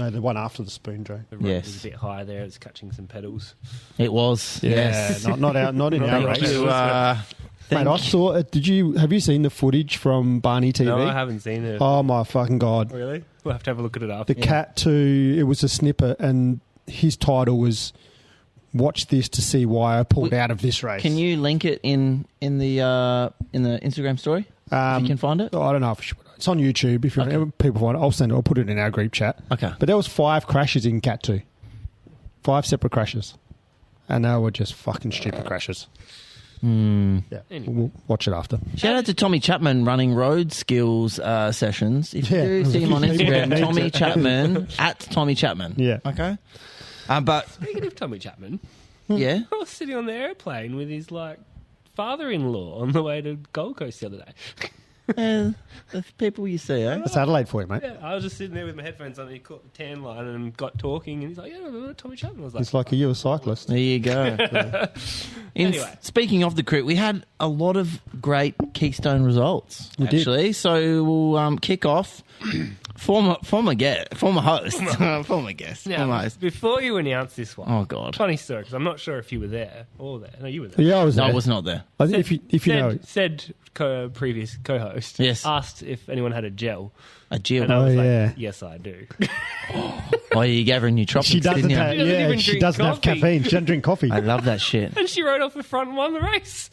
S1: No, the one after the spoon drone.
S2: The road
S3: Yes.
S2: was a bit high there. It's catching some pedals.
S3: It was.
S1: Yeah,
S3: Yes.
S1: not in our
S3: Thank
S1: race.
S3: you.
S1: Mate, I saw it. Have you seen the footage from Barney TV?
S2: No, I haven't seen it.
S1: Oh my fucking God.
S2: Really? We'll have to have a look at it after.
S1: The Cat 2, it was a snippet, and his title was "Watch This to See Why I Pulled Out of This Race."
S3: Can you link it in the Instagram story? If you can find it?
S1: I don't know if it's on YouTube. If people find it, I'll send it. I'll put it in our group chat.
S3: Okay.
S1: But there was 5 crashes in Cat 2. 5 separate crashes. And they were just fucking stupid crashes. Yeah,
S2: Anyway.
S1: we'll watch it after.
S3: Shout out to Tommy Chapman running road skills sessions. If
S1: Yeah.
S3: you do see him on Instagram,
S1: Yeah.
S3: Tommy Chapman, at Tommy Chapman.
S1: Yeah.
S3: Okay. But,
S2: Speaking of Tommy Chapman,
S3: yeah.
S2: I was sitting on the airplane with his father-in-law on the way to Gold Coast the other day.
S3: The people you see, eh?
S1: That's Adelaide for you, mate.
S2: Yeah, I was just sitting there with my headphones on, and he caught the tan line and got talking, and he's like, "Yeah, Tommy Chapman." I was like,
S1: It's like, are you a cyclist?
S3: There you go.
S2: Anyway.
S3: Speaking of the crit, we had a lot of great Keystone results,
S1: We did.
S3: actually. So we'll kick off. Former host. Former guest.
S2: Now,
S3: Former host.
S2: before you announce this one,
S3: Oh, God.
S2: funny story, because I'm not sure if you were there or there. No, you were there.
S1: Yeah, I was
S3: No,
S1: there.
S3: I was not there.
S1: I think if you know,
S2: said previous co-host
S3: Yes.
S2: asked if anyone had a gel,
S3: A Jill.
S2: and I was
S1: Oh,
S2: like,
S1: yeah.
S2: "Yes, I do."
S3: Oh, you gave her a nootropics,
S1: she doesn't
S3: didn't you?
S1: have,
S2: She doesn't even
S1: she
S2: drink
S1: doesn't have
S2: coffee.
S1: caffeine. She doesn't drink coffee.
S3: I love that shit.
S2: And she rode off the front and won the race.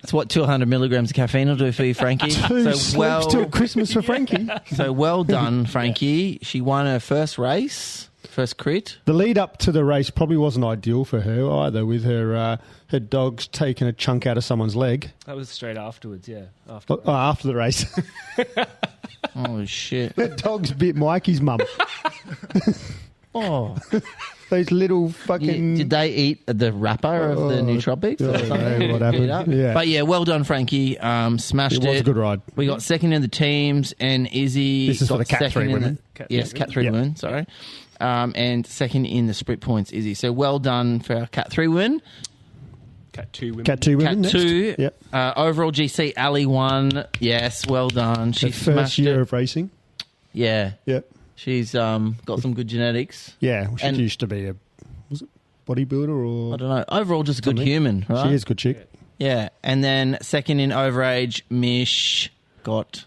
S3: It's what 200 milligrams of caffeine will do for you, Frankie.
S1: Two sleeps till Christmas for Frankie.
S3: So well done, Frankie. She won her first race, first crit.
S1: The lead up to the race probably wasn't ideal for her either, with her dogs taking a chunk out of someone's leg
S2: That was straight afterwards, yeah. After.
S1: after the race.
S3: Oh, shit.
S1: The dogs bit Mikey's mum.
S3: Oh.
S1: Those little fucking...
S3: Did they eat the wrapper of the nootropics?
S1: I
S3: or
S1: don't
S3: something?
S1: know what happened.
S3: Eat up?
S1: Yeah.
S3: But yeah, well done, Frankie. Smashed
S1: It
S3: it.
S1: was a good ride.
S3: We got second in the teams, and Izzy.
S1: This is for
S3: got
S1: the Cat
S3: second
S1: 3
S3: in
S1: women.
S3: Yes, Cat 3
S1: Yeah.
S3: women, sorry. And second in the sprint points, Izzy. So well done for our Cat 3 women.
S2: Cat 2 women.
S1: Cat 2 women
S3: Cat
S1: next.
S3: 2.
S1: Yep.
S3: Overall GC, Ali won. Yes, well done. She
S1: The first
S3: smashed
S1: year
S3: it.
S1: of racing.
S3: Yeah.
S1: Yep.
S3: She's got some good genetics.
S1: Yeah, well, she
S3: And-
S1: used to be a bodybuilder or...
S3: I don't know. Overall, just a good
S1: Something.
S3: human, right?
S1: She is a good chick.
S3: Yeah. And then second in overage, Mish got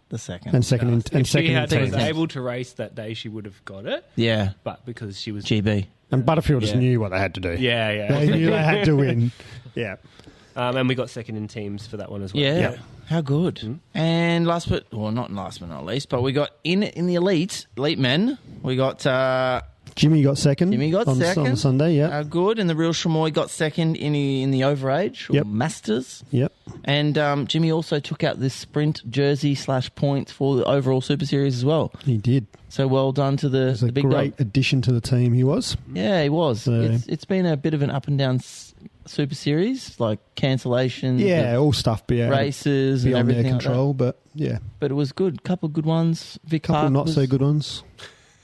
S3: the second.
S1: And second in,
S2: If
S1: and
S2: she
S1: second in
S2: was
S1: teams.
S2: able to race that day, she would have got it.
S3: Yeah.
S2: But because she was...
S3: GB.
S1: And Butterfield just
S2: Yeah.
S1: knew what they had to do.
S2: Yeah, yeah.
S1: They knew they had to win. Yeah.
S2: And we got second in teams for that one as well.
S3: Yeah.
S1: Yeah.
S3: How good. And not last but not least, but we got in the elite men, we got
S1: Jimmy got second.
S3: Jimmy got
S1: on,
S3: second.
S1: on Sunday. Yeah.
S3: good, and the real Shamoy got second in the overage, or
S1: Yep.
S3: Masters.
S1: Yep.
S3: And Jimmy also took out this sprint jersey / points for the overall Super Series as well.
S1: He did.
S3: So well done to
S1: It
S3: the
S1: was a
S3: big
S1: great
S3: dog.
S1: addition to the team. He was.
S3: Yeah, he was.
S1: So-
S3: It's been a bit of an up and down Super Series, like cancellations,
S1: Yeah,
S3: of
S1: all stuff
S3: races, and
S1: beyond their
S3: everything like that.
S1: control, but yeah,
S3: But it was good. Couple of good ones. Vic
S1: couple
S3: Park
S1: not
S3: was,
S1: so good ones.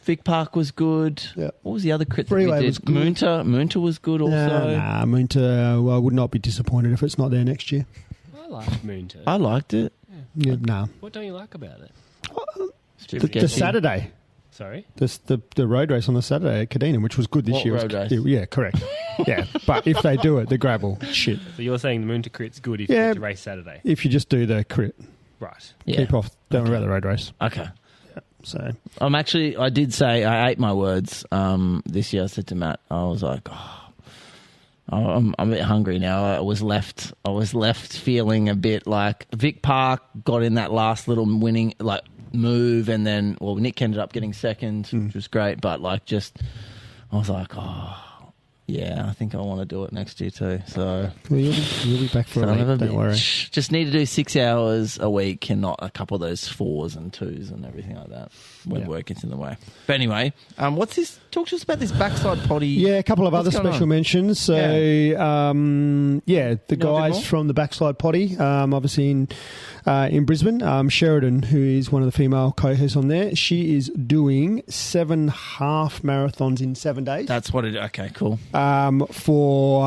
S3: Vic Park was good.
S1: Yeah.
S3: What was the other crit that
S1: Freeway
S3: we did?
S1: was good.
S3: Moonta was good also.
S1: Nah, Moonta, well, I would not be disappointed if it's not there next year.
S2: I like Moonta.
S3: I liked it.
S1: Yeah, nah.
S2: What don't you like about it?
S1: The Saturday,
S2: Sorry?
S1: the road race on the Saturday at Cadena, which was good this
S3: What
S1: year.
S3: road race?
S1: Yeah, correct. Yeah, but if they do it, the gravel, shit.
S2: So you're saying the Moonta crit's good if
S1: Yeah.
S2: you get to race Saturday?
S1: If you just do the crit,
S2: Right.
S3: Yeah.
S1: keep off, don't worry about the road race.
S3: Okay.
S1: So,
S3: I did say, I ate my words this year. I said to Matt, I was like, I'm a bit hungry now. I was left feeling a bit like Vic Park got in that last little winning move, and then Nick ended up getting second, which was great. But I was like, yeah, I think I want to do it next year too. So
S1: well, you'll be back for a
S3: son of a
S1: week, don't worry.
S3: bitch. Just need to do 6 hours a week and not a couple of those 4s and 2s and everything like that when
S1: Yeah.
S3: work gets in the way. But anyway, what's this? Talk to us about this backside potty.
S1: Yeah, a couple of
S3: What's
S1: other
S3: going
S1: special
S3: on?
S1: mentions. So, the
S3: You know a bit
S1: guys
S3: more?
S1: from the Backslide Potty, obviously in Brisbane, Sheridan, who is one of the female co-hosts on there, she is doing 7 half marathons in 7 days.
S3: That's what it. Okay, cool.
S1: For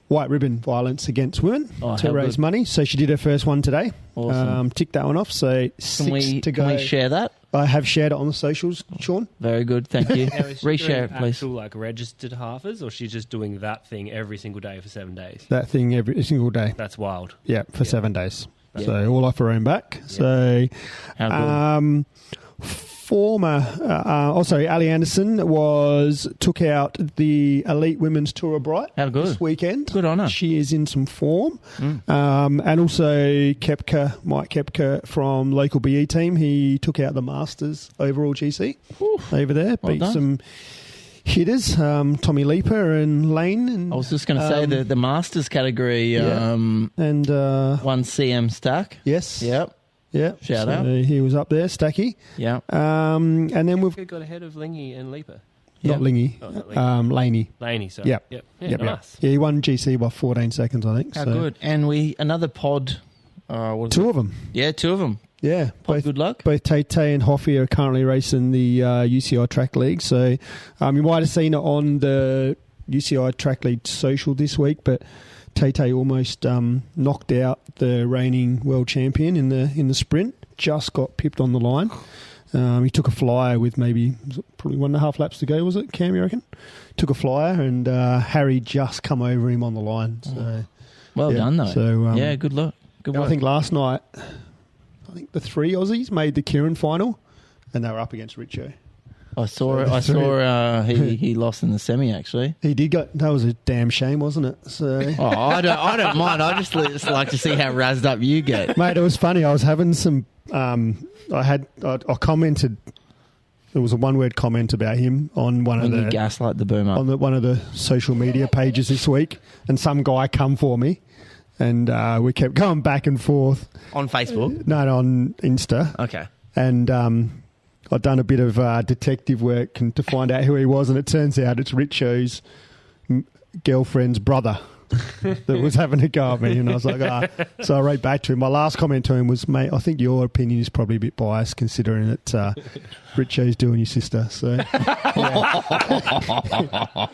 S1: white ribbon violence against women
S3: Oh,
S1: to
S3: how
S1: raise
S3: good.
S1: money. So she did her first one today.
S3: Awesome.
S1: Ticked that one off. So
S3: Can we,
S1: to go.
S3: can we share that?
S1: I have shared it on the socials, Sean.
S3: Very good. Thank you.
S2: Now, is she
S3: Reshare
S2: doing
S3: it, please.
S2: actual, like, registered halfers, or she's just doing that thing every single day for 7 days?
S1: That thing every single day.
S2: That's wild.
S1: Yeah, for 7 days.
S3: Yeah.
S1: So all off her own back. So
S3: How good.
S1: Ali Anderson took out the Elite Women's Tour of Bright
S3: How good.
S1: this weekend.
S3: Good on her.
S1: She is in some form.
S3: Mm.
S1: And also Mike Kepka from local BE team, he took out the Masters overall GC over there.
S3: Well
S1: beat
S3: done.
S1: some hitters, Tommy Leaper and Lane. And,
S3: I was just going to say the Masters category
S1: and
S3: one CM Stack.
S1: yes.
S3: Yep.
S1: Yeah,
S3: Shout
S1: so
S3: out.
S1: he was up there, Stacky.
S3: Yeah.
S1: And then we've
S2: Who got ahead of Lingy and Leaper?
S1: not Lingy,
S2: Oh, not Lingy.
S1: Laney.
S2: Laney, sorry.
S1: Yep.
S2: Yeah,
S1: Yep.
S2: nice.
S1: Yeah, he won GC by 14 seconds, I think.
S3: How
S1: so.
S3: good. And another pod. What is
S1: Two
S3: it?
S1: of them.
S3: Yeah, two of them.
S1: Yeah,
S3: Pod good luck.
S1: Both Tay and Hoffy are currently racing the UCI Track League. So you might have seen it on the UCI Track League social this week, but Tay almost knocked out the reigning world champion in the sprint. Just got pipped on the line. He took a flyer with probably 1.5 laps to go, was it, Cam, you reckon? Took a flyer and Harry just come over him on the line. So,
S3: Well
S1: yeah,
S3: done, though.
S1: So,
S3: yeah, good luck. Good
S1: I
S3: work.
S1: think last night, the 3 Aussies made the Kieran final and they were up against Richo.
S3: I saw he lost in the semi, actually.
S1: He did that was a damn shame, wasn't it? So,
S3: Oh, I don't mind. I just like to see how razzed up you get.
S1: mate, it was funny. I was having some. I commented. There was a one-word comment about him on one
S3: When
S1: of
S3: you
S1: the
S3: gaslight the boom up.
S1: on one of the social media pages this week, and some guy come for me, and we kept going back and forth.
S3: On Facebook?
S1: No, on Insta,
S3: Okay.
S1: and I'd done a bit of detective work to find out who he was, and it turns out it's Richo's girlfriend's brother that was having a go at me, and I was like, So I wrote back to him. My last comment to him was, mate, I think your opinion is probably a bit biased considering that Richo's doing your sister. So,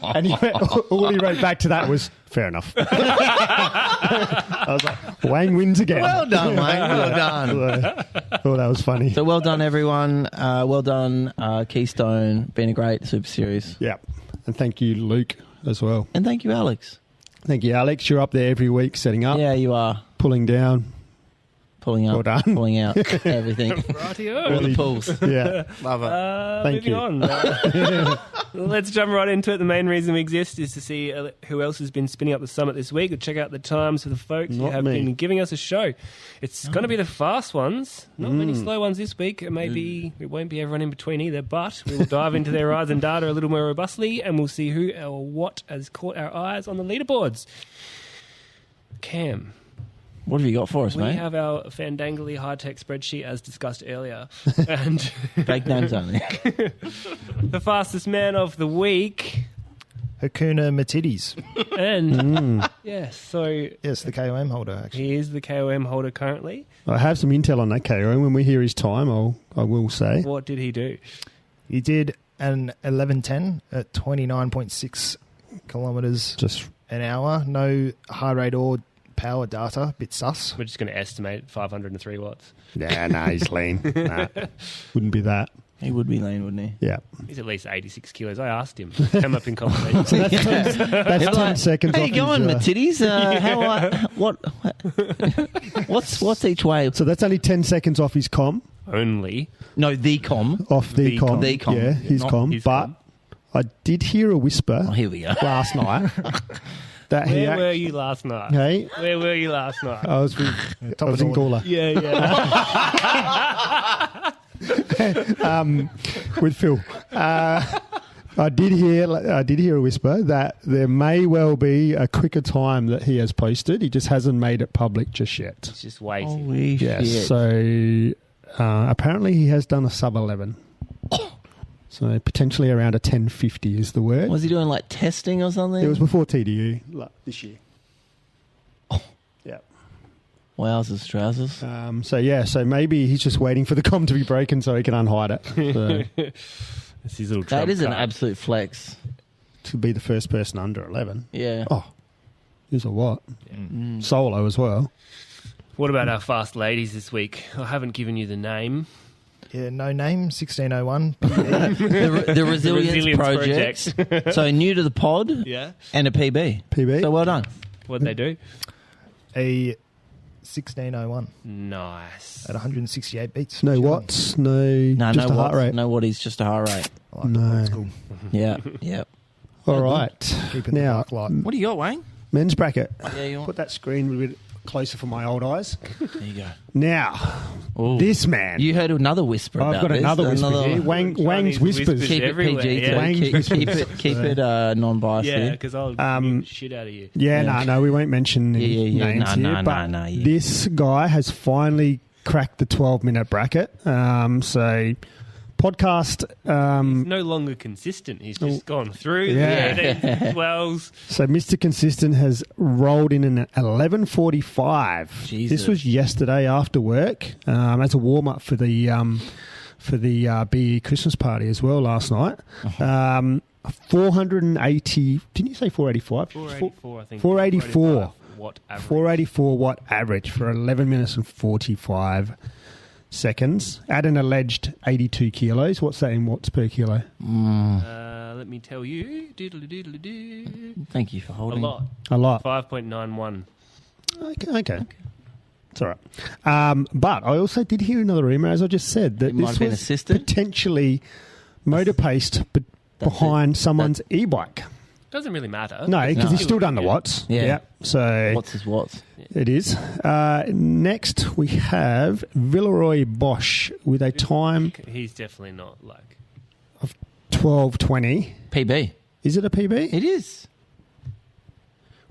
S1: and all he wrote back to that was, fair enough. I was like, Wang wins again.
S3: Well done, mate. Well done.
S1: So, thought that was funny.
S3: So well done, everyone. Well done, Keystone. Been a great Super Series.
S1: Yeah, and thank you, Luke, as well.
S3: And thank you, Alex.
S1: Thank you, Alex. You're up there every week setting up,
S3: Yeah, you are.
S1: pulling down.
S3: Pulling up,
S1: Well done.
S3: pulling out, everything.
S2: Rightio.
S3: All the pulls.
S1: Yeah.
S3: Love it.
S1: Thank
S2: moving
S1: you.
S2: on. Let's jump right into it. The main reason we exist is to see who else has been spinning up the summit this week. Check out the times for the folks who
S1: Not
S2: have
S1: me.
S2: been giving us a show. It's going to be the fast ones. Not many slow ones this week. Maybe it won't be everyone in between either, but we will dive into their rides and data a little more robustly, and we'll see who or what has caught our eyes on the leaderboards. Cam.
S3: What have you got for us,
S2: We
S3: mate?
S2: have our fandangly high-tech spreadsheet as discussed earlier. And
S3: Fake names only.
S2: the fastest man of the week.
S4: Hakuna Matidis.
S2: And yes, so
S4: Yes, the KOM holder, actually.
S2: he is the KOM holder currently.
S1: I have some intel on that KO. When we hear his time, I will say.
S2: What did he do?
S4: He did an 11:10 at 29.6 kilometres
S1: Just
S4: an hour. No heart rate or power data. Bit sus.
S2: We're just going to estimate 503 watts.
S1: he's lean. Nah, wouldn't be that.
S3: He would be lean, wouldn't he?
S1: Yeah.
S2: He's at least 86 kilos. I asked him. Come up in conversation.
S1: That's 10 seconds
S3: How
S1: off
S3: you going,
S1: his,
S3: Matidis? What's each way?
S1: So that's only 10 seconds off his com.
S2: Only.
S3: No, the com.
S1: Off the
S2: The
S1: com.
S2: com.
S3: The com.
S1: Yeah, his
S2: Not
S1: com.
S2: his
S1: But
S2: com.
S1: I did hear a whisper
S3: Oh, here we go.
S1: last night that he...
S2: Where were you last night?
S1: Hey,
S2: Where were you last night?
S1: I was in Gawler
S2: Yeah.
S1: with Phil. I did hear a whisper that there may well be a quicker time that he has posted. He just hasn't made it public just yet.
S2: It's just waiting.
S3: Holy
S1: Yes.
S3: shit.
S1: So apparently he has done a sub 11. So potentially around a 10:50 is the word.
S3: Was he doing like testing or something?
S1: It was before TDU this year. Yeah.
S3: Wowzers, trousers.
S1: So maybe he's just waiting for the com to be broken so he can unhide it. So
S2: It's his little
S3: That
S2: trump
S3: is an
S2: card.
S3: absolute flex.
S1: to be the first person under 11.
S3: Yeah.
S1: Oh, Is a what? Solo as well.
S2: What about our fast ladies this week? I haven't given you the name.
S4: Yeah, no name, 1601.
S3: The Resilience Project. So new to the pod
S2: Yeah.
S3: and a PB.
S1: PB.
S3: So well done.
S2: What'd they do?
S4: A 1601
S2: Nice.
S4: at 168 beats.
S1: No
S4: Chilling.
S1: watts, no, just a heart rate.
S3: No what is just a heart rate.
S4: I like it.
S1: No.
S4: That's cool.
S3: Yeah, yeah.
S1: All right.
S4: Keeping the
S1: Now,
S4: dark light.
S3: What do you got, Wang?
S1: men's bracket.
S3: Yeah, you want?
S1: Put that screen a little bit closer for my old eyes.
S3: There you go.
S1: Now,
S3: Ooh.
S1: this man.
S3: You heard another whisper.
S1: I've
S3: about
S1: got
S3: this.
S1: another whisper here. Wang's
S2: Chinese
S1: whispers.
S2: whispers.
S3: Keep it
S2: Everywhere,
S3: PG.
S2: yeah.
S1: Wang's
S3: Keep
S1: whispers.
S3: it non-biased.
S2: Yeah,
S3: here.
S2: because I'll
S1: Um,
S2: shit out of you.
S1: Yeah, no, we won't mention any
S3: Yeah.
S1: names
S3: No,
S1: here.
S3: no,
S1: but
S3: no, yeah.
S1: this guy has finally cracked the 12-minute bracket. So, podcast.
S2: He's no longer consistent. He's just gone through
S1: Yeah.
S2: the 12s.
S1: So, Mr. Consistent has rolled in an 11:45.
S3: Jesus.
S1: This was yesterday after work as a warm up for the BE Christmas party as well last night. 480. Didn't you say 485?
S2: 484, I think.
S1: 484.
S2: Watt average.
S1: 484 watt average for 11 minutes and 45 seconds at an alleged 82 kilos. What's that in watts per kilo?
S2: Let me tell you. Doodle-a-doodle-a-doo.
S3: Thank you for
S2: A
S3: holding.
S2: lot.
S1: A lot.
S2: 5.91.
S1: Okay. It's all right. But I also did hear another rumour, as I just said, that
S3: It might
S1: this
S3: have been
S1: was
S3: assisted.
S1: potentially motor paced behind someone's e-bike.
S2: Doesn't really matter.
S1: No, because
S3: No.
S1: he's still done the watts.
S3: Yeah.
S1: So
S3: What's his watts?
S1: it is. Next, we have Villeroy Bosch with a time
S2: He's definitely not like...
S1: of 12:20.
S3: PB.
S1: Is it a PB?
S3: It is.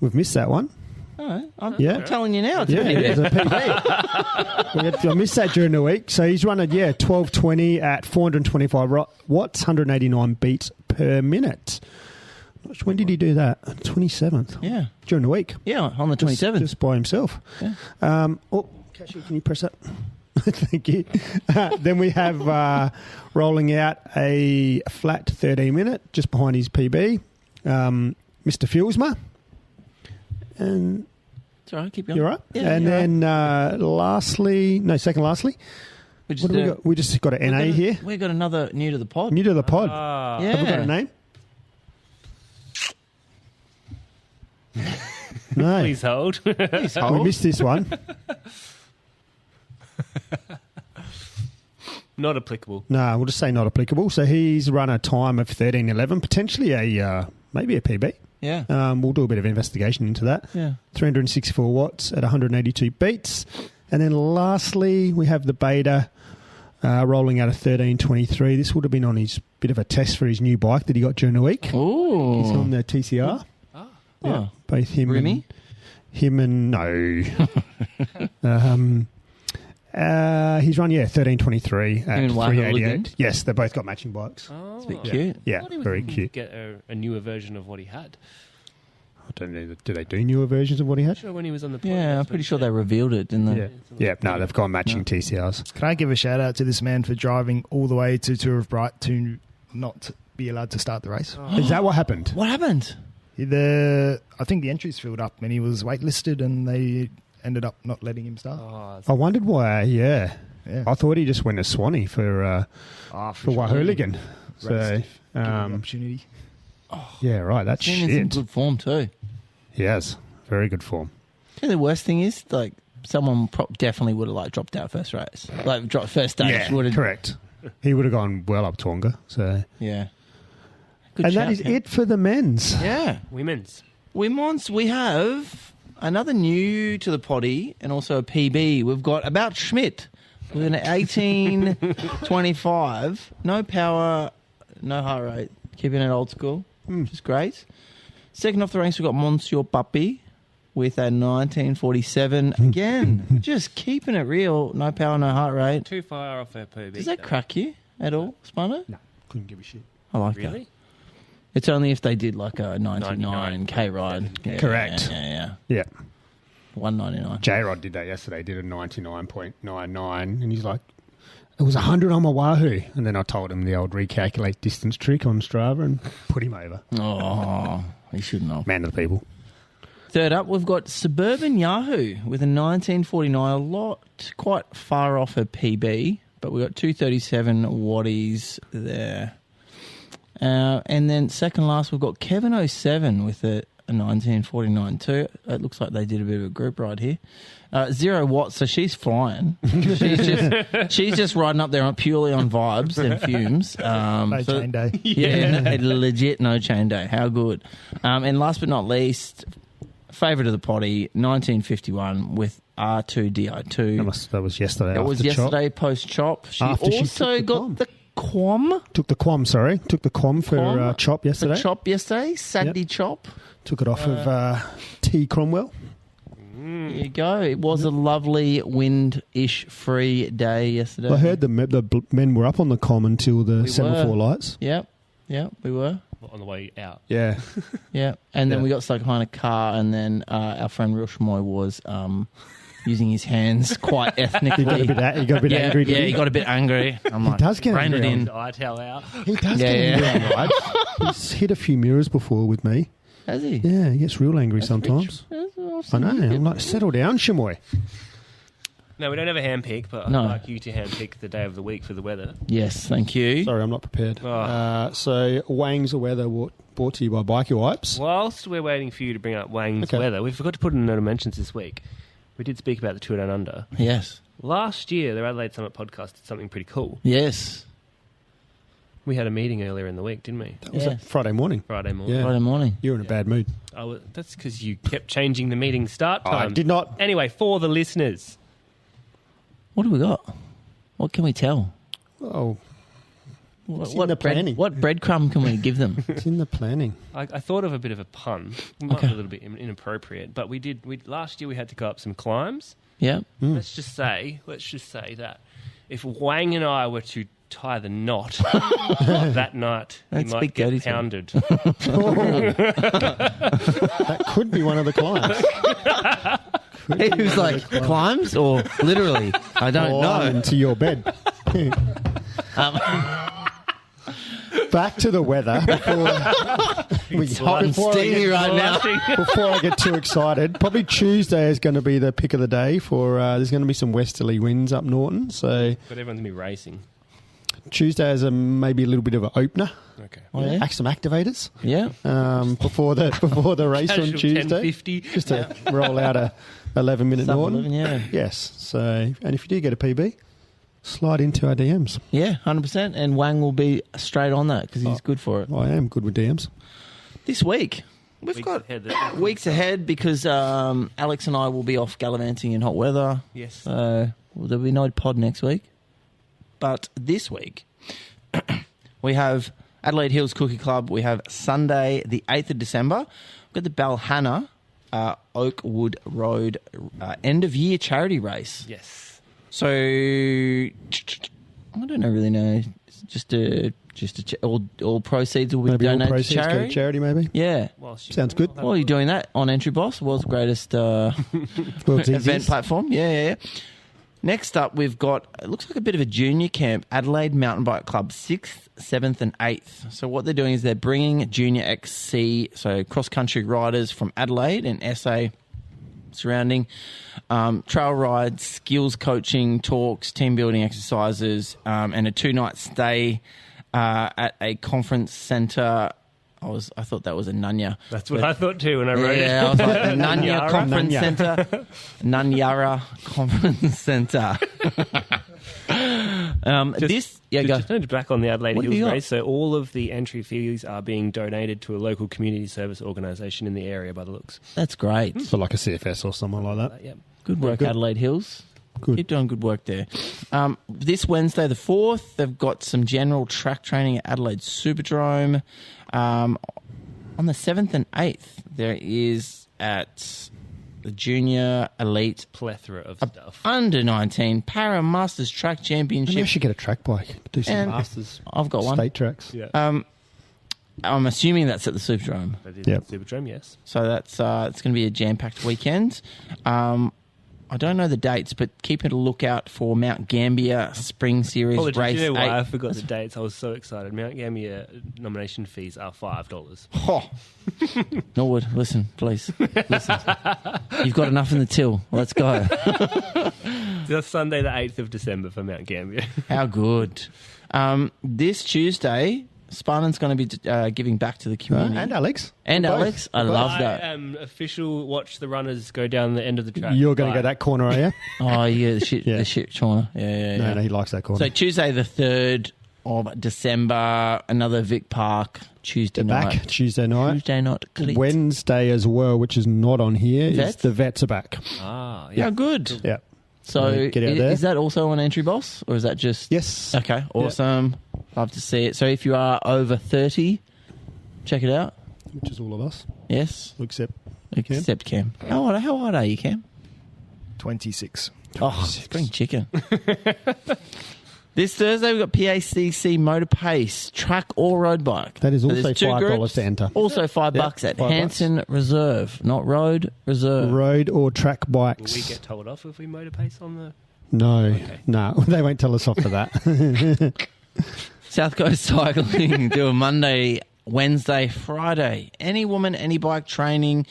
S1: We've missed that one.
S3: All right. I'm
S1: Yeah.
S3: telling you now. It's
S1: Yeah,
S3: PB.
S1: it's a PB. I missed that during the week. So he's run a 12:20 at 425 watts, 189 beats per minute. When did he do that? 27th.
S3: Yeah.
S1: During the week.
S3: Yeah, on the 27th.
S1: Just by himself.
S3: Yeah.
S1: Cashew, can you press that? Thank you. Then we have rolling out a flat 13 minute just behind his PB, Mr. Fuelsma. And
S3: It's all right. Keep going.
S1: you're right.
S3: Yeah,
S1: and
S3: you're
S1: then lastly,
S3: We
S1: what do we got? We just got an NA here.
S3: We got another new to the pod.
S1: New to the pod.
S3: Yeah.
S1: Have we got a name? No.
S2: Please hold.
S3: Please
S1: We
S3: hold.
S1: missed this one.
S2: Not applicable.
S1: No, we'll just say not applicable. So he's run a time of 13:11, potentially maybe a PB.
S3: Yeah.
S1: We'll do a bit of investigation into that.
S3: Yeah.
S1: 364 watts at 182 beats. And then lastly, we have the beta rolling out a 13:23. This would have been on his bit of a test for his new bike that he got during the week. He's on
S3: Ooh.
S1: the TCR. Yeah,
S3: Oh.
S1: both him
S3: Remy?
S1: no. He's run 13:23 at
S3: and Wahoo
S1: 388.
S3: Legend?
S1: Yes, they both got matching bikes.
S2: Oh.
S3: It's a bit cute.
S1: Yeah,
S2: Thought he was
S1: very
S2: looking
S1: cute.
S2: to get a newer version of what he had.
S1: I don't know. Do they do newer versions of what he had?
S2: Sure, when he was on the podcast.
S3: Yeah, I'm pretty sure they revealed it, didn't they?
S1: Yeah. No, they've got matching TCRs.
S4: Can I give a shout out to this man for driving all the way to Tour of Bright to not be allowed to start the race?
S1: Is that what happened?
S3: What happened?
S4: I think the entries filled up and he was waitlisted and they ended up not letting him start.
S2: Oh,
S1: I wondered why. Yeah,
S4: Yeah.
S1: I thought he just went to Swanee for Wahhooligan. So,
S4: Give him the opportunity.
S1: yeah, right. That's
S3: He's in some
S1: shit.
S3: good form too.
S1: He has very good form.
S3: You know, the worst thing is, like, someone definitely would have like dropped out first race, like first stage.
S1: Yeah,
S3: would have.
S1: correct. He would have gone well up Tonga. So,
S3: Yeah. Good
S1: and
S3: shout,
S1: that is
S3: Ken.
S1: it for the men's.
S3: Yeah.
S2: women's.
S3: Women's, we have another new to the potty and also a PB. We've got About Schmidt with an 18:25. No power, no heart rate. Keeping it old school, which is great. Second off the ranks, we've got Monsieur Puppy with a 19:47. Again, just keeping it real. No power, no heart rate.
S2: Too far off her PB.
S3: Does that
S2: though.
S3: crack you at all, Spunner?
S1: No, couldn't give a shit.
S3: I like
S2: Really?
S3: that. It's only if they did like a 99
S2: 99.
S3: K ride. Yeah,
S1: Correct.
S3: Yeah.
S1: Yeah.
S3: 199.
S1: J-Rod did that yesterday, did a 99.99, and he's like, it was 100 on my Wahoo. And then I told him the old recalculate distance trick on Strava and put him over.
S3: Oh, he shouldn't have.
S1: Man of the people.
S3: Third up, we've got Suburban Yahoo with a 1949, a lot quite far off her PB, but we've got 237 watties there. And then second last, we've got Kevin 07 with a 1949 too. It looks like they did a bit of a group ride here. 0 watts, so she's flying. she's just riding up there purely on vibes and fumes.
S4: No chain day.
S3: Yeah, legit no chain day. How good. And last but not least, favourite of the potty, 1951 with R2DI2.
S1: That was yesterday.
S3: It was yesterday post chop. She
S1: After she
S3: also
S1: took the
S3: got
S1: quam.
S3: the quam.
S1: Took the quam for chop yesterday.
S3: For chop yesterday. Saturday chop.
S1: Took it off of T. Cromwell.
S3: There you go. It was a lovely wind-ish free day yesterday.
S1: I heard the men were up on the comm until the semaphore lights.
S3: Yep, we were.
S2: On the way out.
S1: Yeah.
S3: Yeah, and then
S1: Yeah.
S3: we got stuck behind a car, and then our friend Rushmoy was using his hands quite ethnically.
S1: He got a bit angry.
S3: Yeah,
S1: didn't
S3: he got a bit angry. I'm like,
S1: does get
S3: rein it
S1: angry.
S3: in.
S2: The ITAL out.
S1: He does
S3: Yeah,
S1: get
S3: yeah.
S1: angry on rides. He's hit a few mirrors before with me.
S3: Has he?
S1: Yeah, he gets real angry sometimes.
S3: That's
S1: I
S3: awesome.
S1: know. I'm like, settle down, Shamoy.
S2: No, we don't have a hand pick, but
S3: No.
S2: I'd like you to hand pick the day of the week for the weather.
S3: Yes, thank you.
S1: Sorry, I'm not prepared.
S2: Oh.
S1: So, Wang's weather brought to you by Bikie Wipes.
S2: Whilst we're waiting for you to bring up Wang's
S1: Okay.
S2: weather, we forgot to put in a note of mentions this week. We did speak about the Tour Down Under.
S3: Yes.
S2: Last year, the Adelaide Summit podcast did something pretty cool.
S3: Yes.
S2: We had a meeting earlier in the week, didn't we?
S1: That was
S3: Yeah.
S1: a Friday morning.
S2: Friday morning.
S1: Yeah.
S3: Friday morning.
S1: You're in a bad mood.
S2: That's because you kept changing the meeting start
S1: I
S2: time.
S1: did not.
S2: Anyway, for the listeners,
S3: What do we got? What can we tell?
S1: Oh, It's in the planning.
S3: What breadcrumb can we give them?
S1: it's in the planning.
S2: I thought of a bit of a pun. It might
S3: Okay.
S2: be a little bit inappropriate, but last year we had to go up some climbs.
S3: Yeah.
S2: Let's just say that if Wang and I were to tie the knot that night, we
S3: That's
S2: might
S3: big dirty
S2: get
S3: talk.
S2: pounded.
S1: That could be one of the clients.
S3: He was like, climbs or literally? I don't know.
S1: Into your bed. Back to the weather
S3: It's hot and steamy right now.
S1: before I get too excited. Probably Tuesday is going to be the pick of the day for there's going to be some westerly winds up Norton. So
S2: But everyone's going to be racing.
S1: Tuesday is maybe a little bit of an opener.
S2: Okay.
S3: Oh, yeah?
S1: Some activators
S3: Yeah.
S1: before the race on
S2: Casual
S1: Tuesday.
S2: 10:50.
S1: Just to roll out a 11-minute
S3: Sub
S1: Norton.
S3: 11, yeah.
S1: Yes. So, and if you do get a PB, slide into our DMs.
S3: Yeah, 100%. And Wang will be straight on that because he's good for it.
S1: I am good with DMs.
S3: This week, we've
S2: Weeks
S3: got
S2: ahead.
S3: weeks ahead because Alex and I will be off gallivanting in hot weather.
S2: Yes.
S3: So there'll be no pod next week. But this week, we have Adelaide Hills Cookie Club. We have Sunday, the 8th of December. We've got the Balhanna Oakwood Road end-of-year charity race.
S2: Yes.
S3: So I don't really know. It's all proceeds will be
S1: Maybe all
S3: donated
S1: proceeds
S3: to
S1: go to
S3: charity.
S1: charity, maybe.
S3: Yeah.
S1: Sounds good.
S3: Well, you're doing that on Entry Boss, world's greatest
S1: World's
S3: event
S1: easiest.
S3: platform. Yeah. Next up, we've got, it looks like a bit of a junior camp, Adelaide Mountain Bike Club, 6th, 7th and 8th. So what they're doing is they're bringing junior XC, so cross-country riders from Adelaide and SA surrounding, trail rides, skills coaching, talks, team building exercises, and a 2-night stay at a conference centre. I thought that was a Nunya.
S2: That's what I thought too when I wrote it.
S3: Yeah, I was like, the Nunya
S2: Nunyara?
S3: Conference
S1: Nunya.
S3: Centre. Nunyara Conference Centre. Go.
S2: Just back on the Adelaide
S3: What have you
S2: Hills
S3: got?
S2: race. So all of the entry fees are being donated to a local community service organisation in the area by the looks.
S3: That's great.
S1: So like a CFS or something like that.
S2: Yep.
S3: Good work,
S1: Good.
S3: Adelaide Hills.
S1: Good.
S3: Keep doing good work there. This Wednesday, the 4th, they've got some general track training at Adelaide Superdrome. On the 7th and 8th, there is at the Junior Elite
S2: Plethora of stuff.
S3: Under 19 Para Masters Track
S1: Maybe I
S3: Championship.
S1: should get a track bike. Do some
S3: And
S1: masters.
S3: I've got one.
S1: State tracks.
S2: Yeah.
S3: I'm assuming that's at the Superdrome.
S2: I did
S1: Yep.
S2: Superdrome, yes.
S3: So that's it's going to be a jam-packed weekend. I don't know the dates, but keep a lookout for Mount Gambier Spring Series
S2: Apologies,
S3: Race
S2: you know
S3: 8.
S2: why I forgot the dates? I was so excited. Mount Gambier nomination fees are $5.
S3: Oh. Norwood, listen, please. Listen. You've got enough in the till. Let's go.
S2: It's Sunday the 8th of December for Mount Gambier.
S3: How good. This Tuesday, Spartan's going to be giving back to the community.
S1: And Alex.
S3: And
S1: Both.
S3: Alex. I love that.
S2: I am official watch the runners go down the end of the track.
S1: You're going to go that corner, are you?
S3: Oh, yeah, the
S1: Yeah.
S3: shit corner. Yeah.
S1: No, he likes that corner.
S3: So Tuesday the 3rd of December, another Vic Park, Tuesday
S1: They're
S3: night.
S1: back Tuesday night.
S3: Tuesday night. Cleat.
S1: Wednesday as well, which is not on here.
S3: Vets?
S1: Is the Vets are back.
S2: Ah,
S3: Yeah,
S2: yeah.
S3: good.
S1: Yeah.
S3: So
S1: Get out there.
S3: is that also on Entry Boss, or is that just...
S1: Yes.
S3: Okay, awesome. Love to see it. So if you are over 30, check it out.
S1: Which is all of us,
S3: Yes,
S1: except
S3: except Cam. How old are you, Cam?
S4: 26.
S3: Oh, spring chicken. This Thursday we've got PACC Motor Pace, track or road bike.
S1: that is
S3: So
S1: also
S3: there's two
S1: $5
S3: groups.
S1: to enter.
S3: Also $5
S1: Yeah,
S3: at
S1: $5.
S3: Hanson Reserve, not road, reserve.
S1: Road or track
S2: Will
S1: bikes.
S2: we get told off if we motor pace on the...
S1: No,
S2: Okay.
S1: no, they won't tell us off for that.
S3: South Coast Cycling do a Monday, Wednesday, Friday. Any woman, any bike training.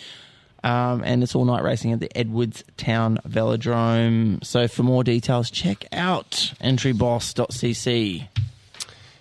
S3: And it's all night racing at the Edwards Town Velodrome. So for more details, check out entryboss.cc.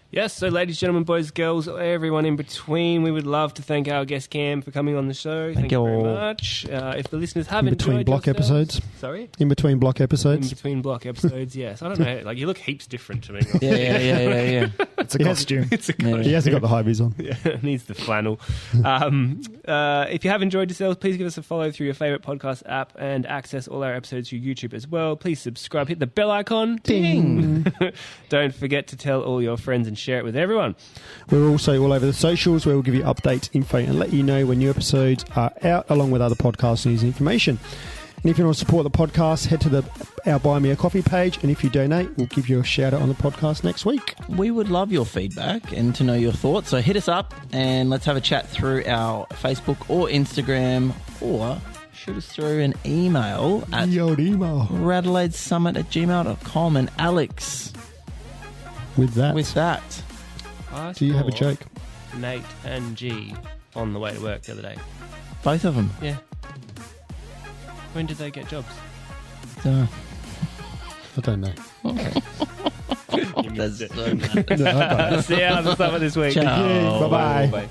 S2: Yes, so ladies, gentlemen, boys, girls, everyone in between, we would love to thank our guest Cam for coming on the show. Thank you very
S3: you.
S2: much. If the listeners have
S1: In between
S2: enjoyed
S1: block
S2: yourselves-
S1: episodes.
S2: Sorry?
S1: In between block
S2: In
S1: episodes.
S2: between block episodes, yes. I don't know, like you look heaps different to me.
S3: Yeah.
S4: It's a
S1: Yes.
S4: costume.
S2: It's a
S3: Yeah.
S1: He hasn't got the high vis on.
S2: Yeah, it needs the flannel. If you have enjoyed yourselves, please give us a follow through your favourite podcast app and access all our episodes through YouTube as well. Please subscribe, hit the bell icon.
S3: Ding.
S2: Don't forget to tell all your friends and share it with everyone.
S1: We're also all over the socials where we'll give you updates, info, and let you know when new episodes are out, along with other podcast news and information. And if you want to support the podcast, head to our Buy Me a Coffee page, and if you donate, we'll give you a shout out on the podcast next week.
S3: We would love your feedback and to know your thoughts. So hit us up and let's have a chat through our Facebook or Instagram, or shoot us through an email at
S1: The old email.
S3: RADelaide@gmail.com. And Alex,
S1: With that,
S2: I
S1: do you have a
S2: saw
S1: joke?
S2: Nate and G on the way to work the other day.
S3: both of them.
S2: Yeah. When did they get jobs?
S1: I don't know.
S2: You missed it.
S3: So mad.
S1: No, I don't know.
S2: See you on the summer this week.
S3: Ciao.
S1: Bye-bye.
S2: Bye.